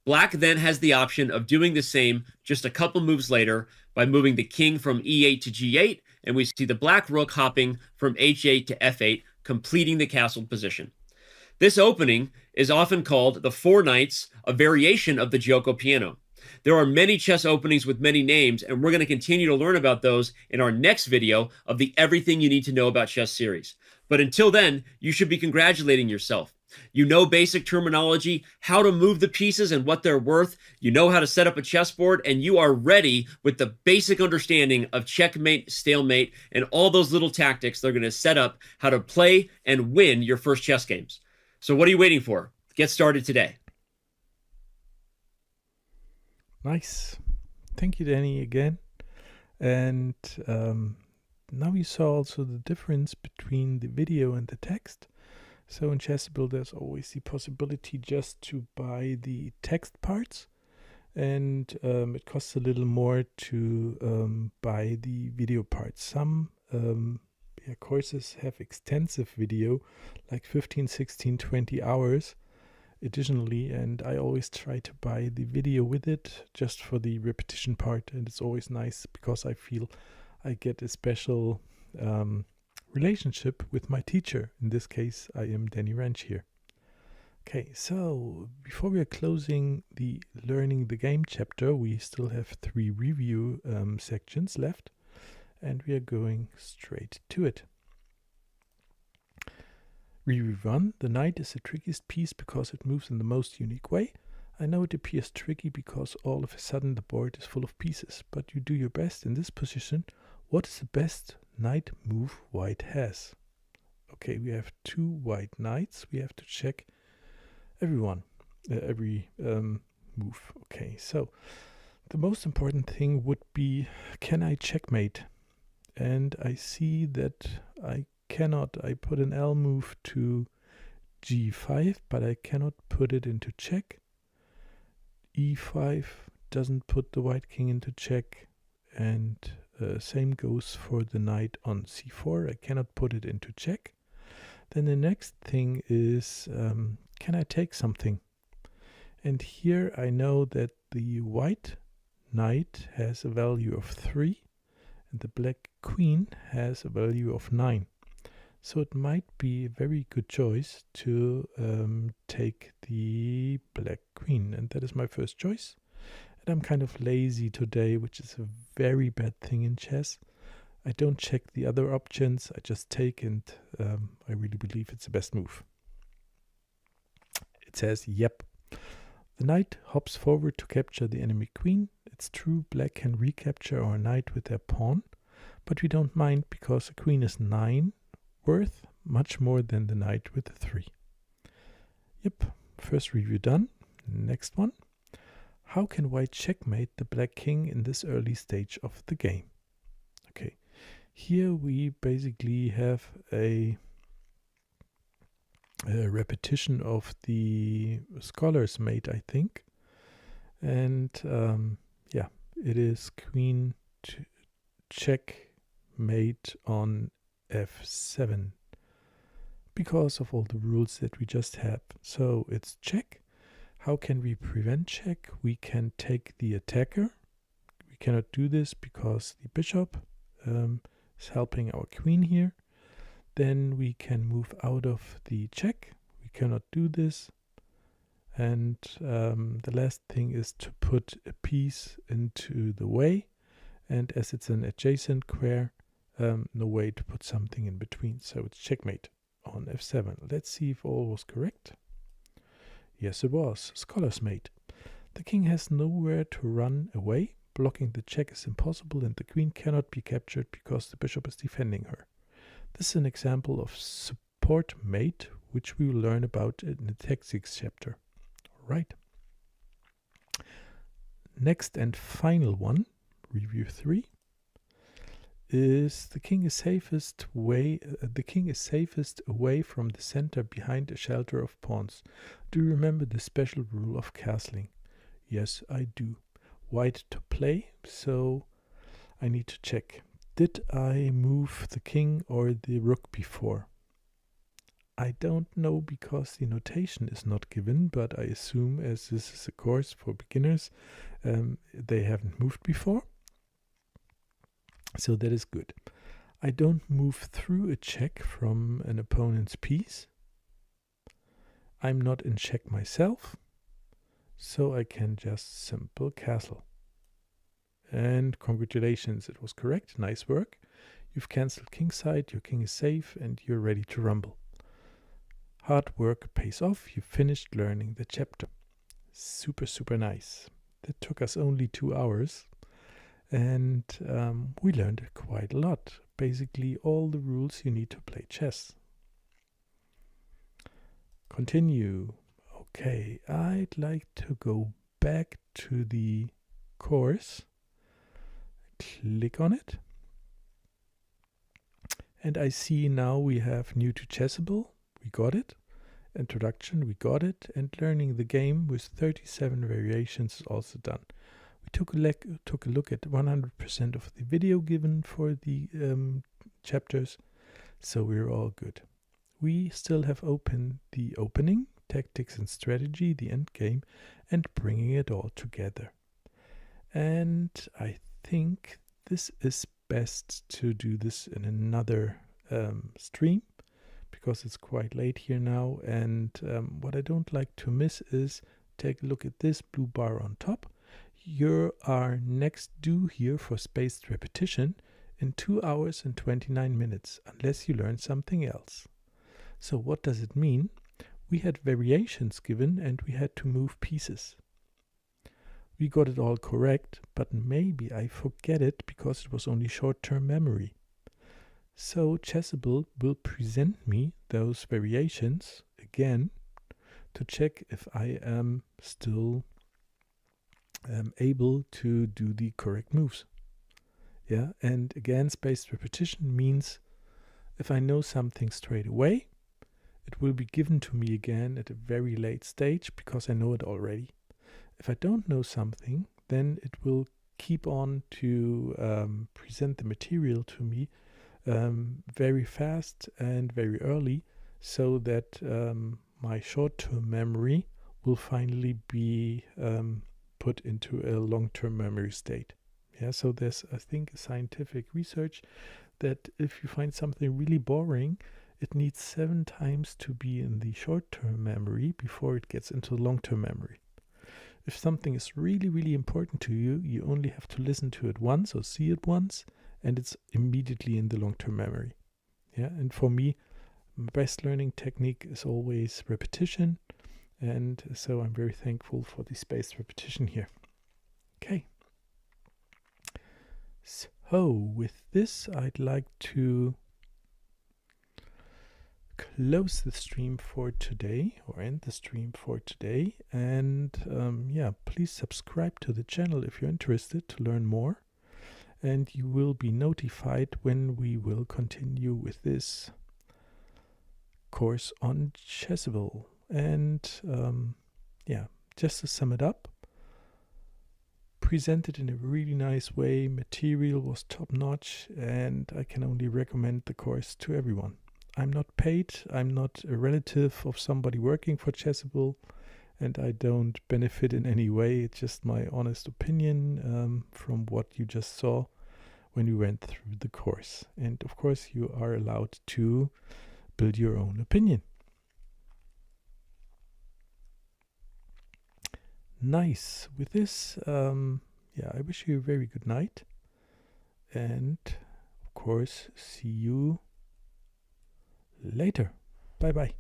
B: Black then has the option of doing the same just a couple moves later by moving the king from e8 to g8, and we see the black rook hopping from h8 to f8, completing the castled position. This opening is often called the 4 knights, a variation of the Gioco piano. There are many chess openings with many names, and we're going to continue to learn about those in our next video of the Everything You Need to Know About Chess series. But until then, you should be congratulating yourself. You know basic terminology, how to move the pieces and what they're worth. You know how to set up a chessboard, and you are ready with the basic understanding of checkmate, stalemate, and all those little tactics they're going to set up how to play and win your first chess games. So what are you waiting for? Get started today.
A: Nice. Thank you, Danny, again. And now you saw also the difference between the video and the text. So in Chessable, there's always the possibility just to buy the text parts, and it costs a little more to buy the video parts. Some courses have extensive video, like 15, 16, 20 hours additionally, and I always try to buy the video with it just for the repetition part, and it's always nice because I feel I get a special relationship with my teacher. In this case, I am Danny Rensch here. Okay, so before we are closing the Learning the Game chapter, we still have 3 review sections left, and we are going straight to it. Review 1. The knight is the trickiest piece because it moves in the most unique way. I know it appears tricky because all of a sudden the board is full of pieces, but you do your best in this position. What is the best knight move white has? Okay, we have 2 white knights. We have to check every move. Okay, so the most important thing would be, can I checkmate? And I see that I cannot. I put an L move to g5, but I cannot put it into check. e5 doesn't put the white king into check, and same goes for the knight on c4. I cannot put it into check. Then the next thing is, can I take something? And here I know that the white knight has a value of 3 and the black queen has a value of 9. So it might be a very good choice to take the black queen, and that is my first choice. And I'm kind of lazy today, which is a very bad thing in chess. I don't check the other options, I just take, and I really believe it's the best move. It says, yep. The knight hops forward to capture the enemy queen. It's true, black can recapture our knight with their pawn, but we don't mind because the queen is 9 worth, much more than the knight with the 3. Yep, first review done. Next one. How can white checkmate the black king in this early stage of the game? Okay, here we basically have a repetition of the scholar's mate, I think. And yeah, it is queen to checkmate on f7 because of all the rules that we just had. So it's check. How can we prevent check? We can take the attacker. We cannot do this because the bishop is helping our queen here. Then we can move out of the check. We cannot do this. And the last thing is to put a piece into the way. And as it's an adjacent square, no way to put something in between. So it's checkmate on f7. Let's see if all was correct. Yes, it was. Scholar's mate. The king has nowhere to run away. Blocking the check is impossible and the queen cannot be captured because the bishop is defending her. This is an example of support mate, which we will learn about in the tactics chapter. All right. Next and final one, review 3, is the king is safest away from the center behind a shelter of pawns. Do you remember the special rule of castling? Yes, I do. White to play, so I need to check. Did I move the king or the rook before? I don't know because the notation is not given, but I assume as this is a course for beginners, they haven't moved before. So that is good. I don't move through a check from an opponent's piece. I'm not in check myself, so I can just simple castle. And congratulations, it was correct. Nice work. You've cancelled Kingside, your king is safe, and you're ready to rumble. Hard work pays off. You finished learning the chapter. Super, super nice. That took us only 2 hours. And we learned quite a lot. Basically all the rules you need to play chess. Continue. Okay, I'd like to go back to the course. Click on it. And I see now we have new to Chessable. We got it. Introduction, we got it. And learning the game with 37 variations is also done. We took a look at 100% of the video given for the chapters. So we're all good. We still have open the opening, tactics and strategy, the end game, and bringing it all together. And I think this is best to do this in another stream because it's quite late here now. And what I don't like to miss is take a look at this blue bar on top. You're our next due here for spaced repetition in 2 hours and 29 minutes, unless you learn something else. So what does it mean? We had variations given and we had to move pieces. We got it all correct, but maybe I forget it because it was only short-term memory. So Chessable will present me those variations again to check if I am still able to do the correct moves. Yeah, and again, spaced repetition means if I know something straight away, it will be given to me again at a very late stage because I know it already. If I don't know something, then it will keep on to present the material to me very fast and very early, so that my short-term memory will finally be put into a long-term memory state. Yeah, so there's, I think, scientific research that if you find something really boring, it needs 7 times to be in the short-term memory before it gets into long-term memory. If something is really, really important to you, you only have to listen to it once or see it once, and it's immediately in the long-term memory. Yeah, and for me, my best learning technique is always repetition, and so I'm very thankful for the spaced repetition here. Okay. So with this, I'd like to close the stream for today, or end the stream for today. And yeah, please subscribe to the channel if you're interested to learn more. And you will be notified when we will continue with this course on Chessable. And yeah, just to sum it up, presented in a really nice way, material was top-notch, and I can only recommend the course to everyone. I'm not paid, I'm not a relative of somebody working for Chessable, and I don't benefit in any way. It's just my honest opinion from what you just saw when we went through the course. And of course, you are allowed to build your own opinion. Nice. With this, yeah, I wish you a very good night. And of course, see you later. Bye bye.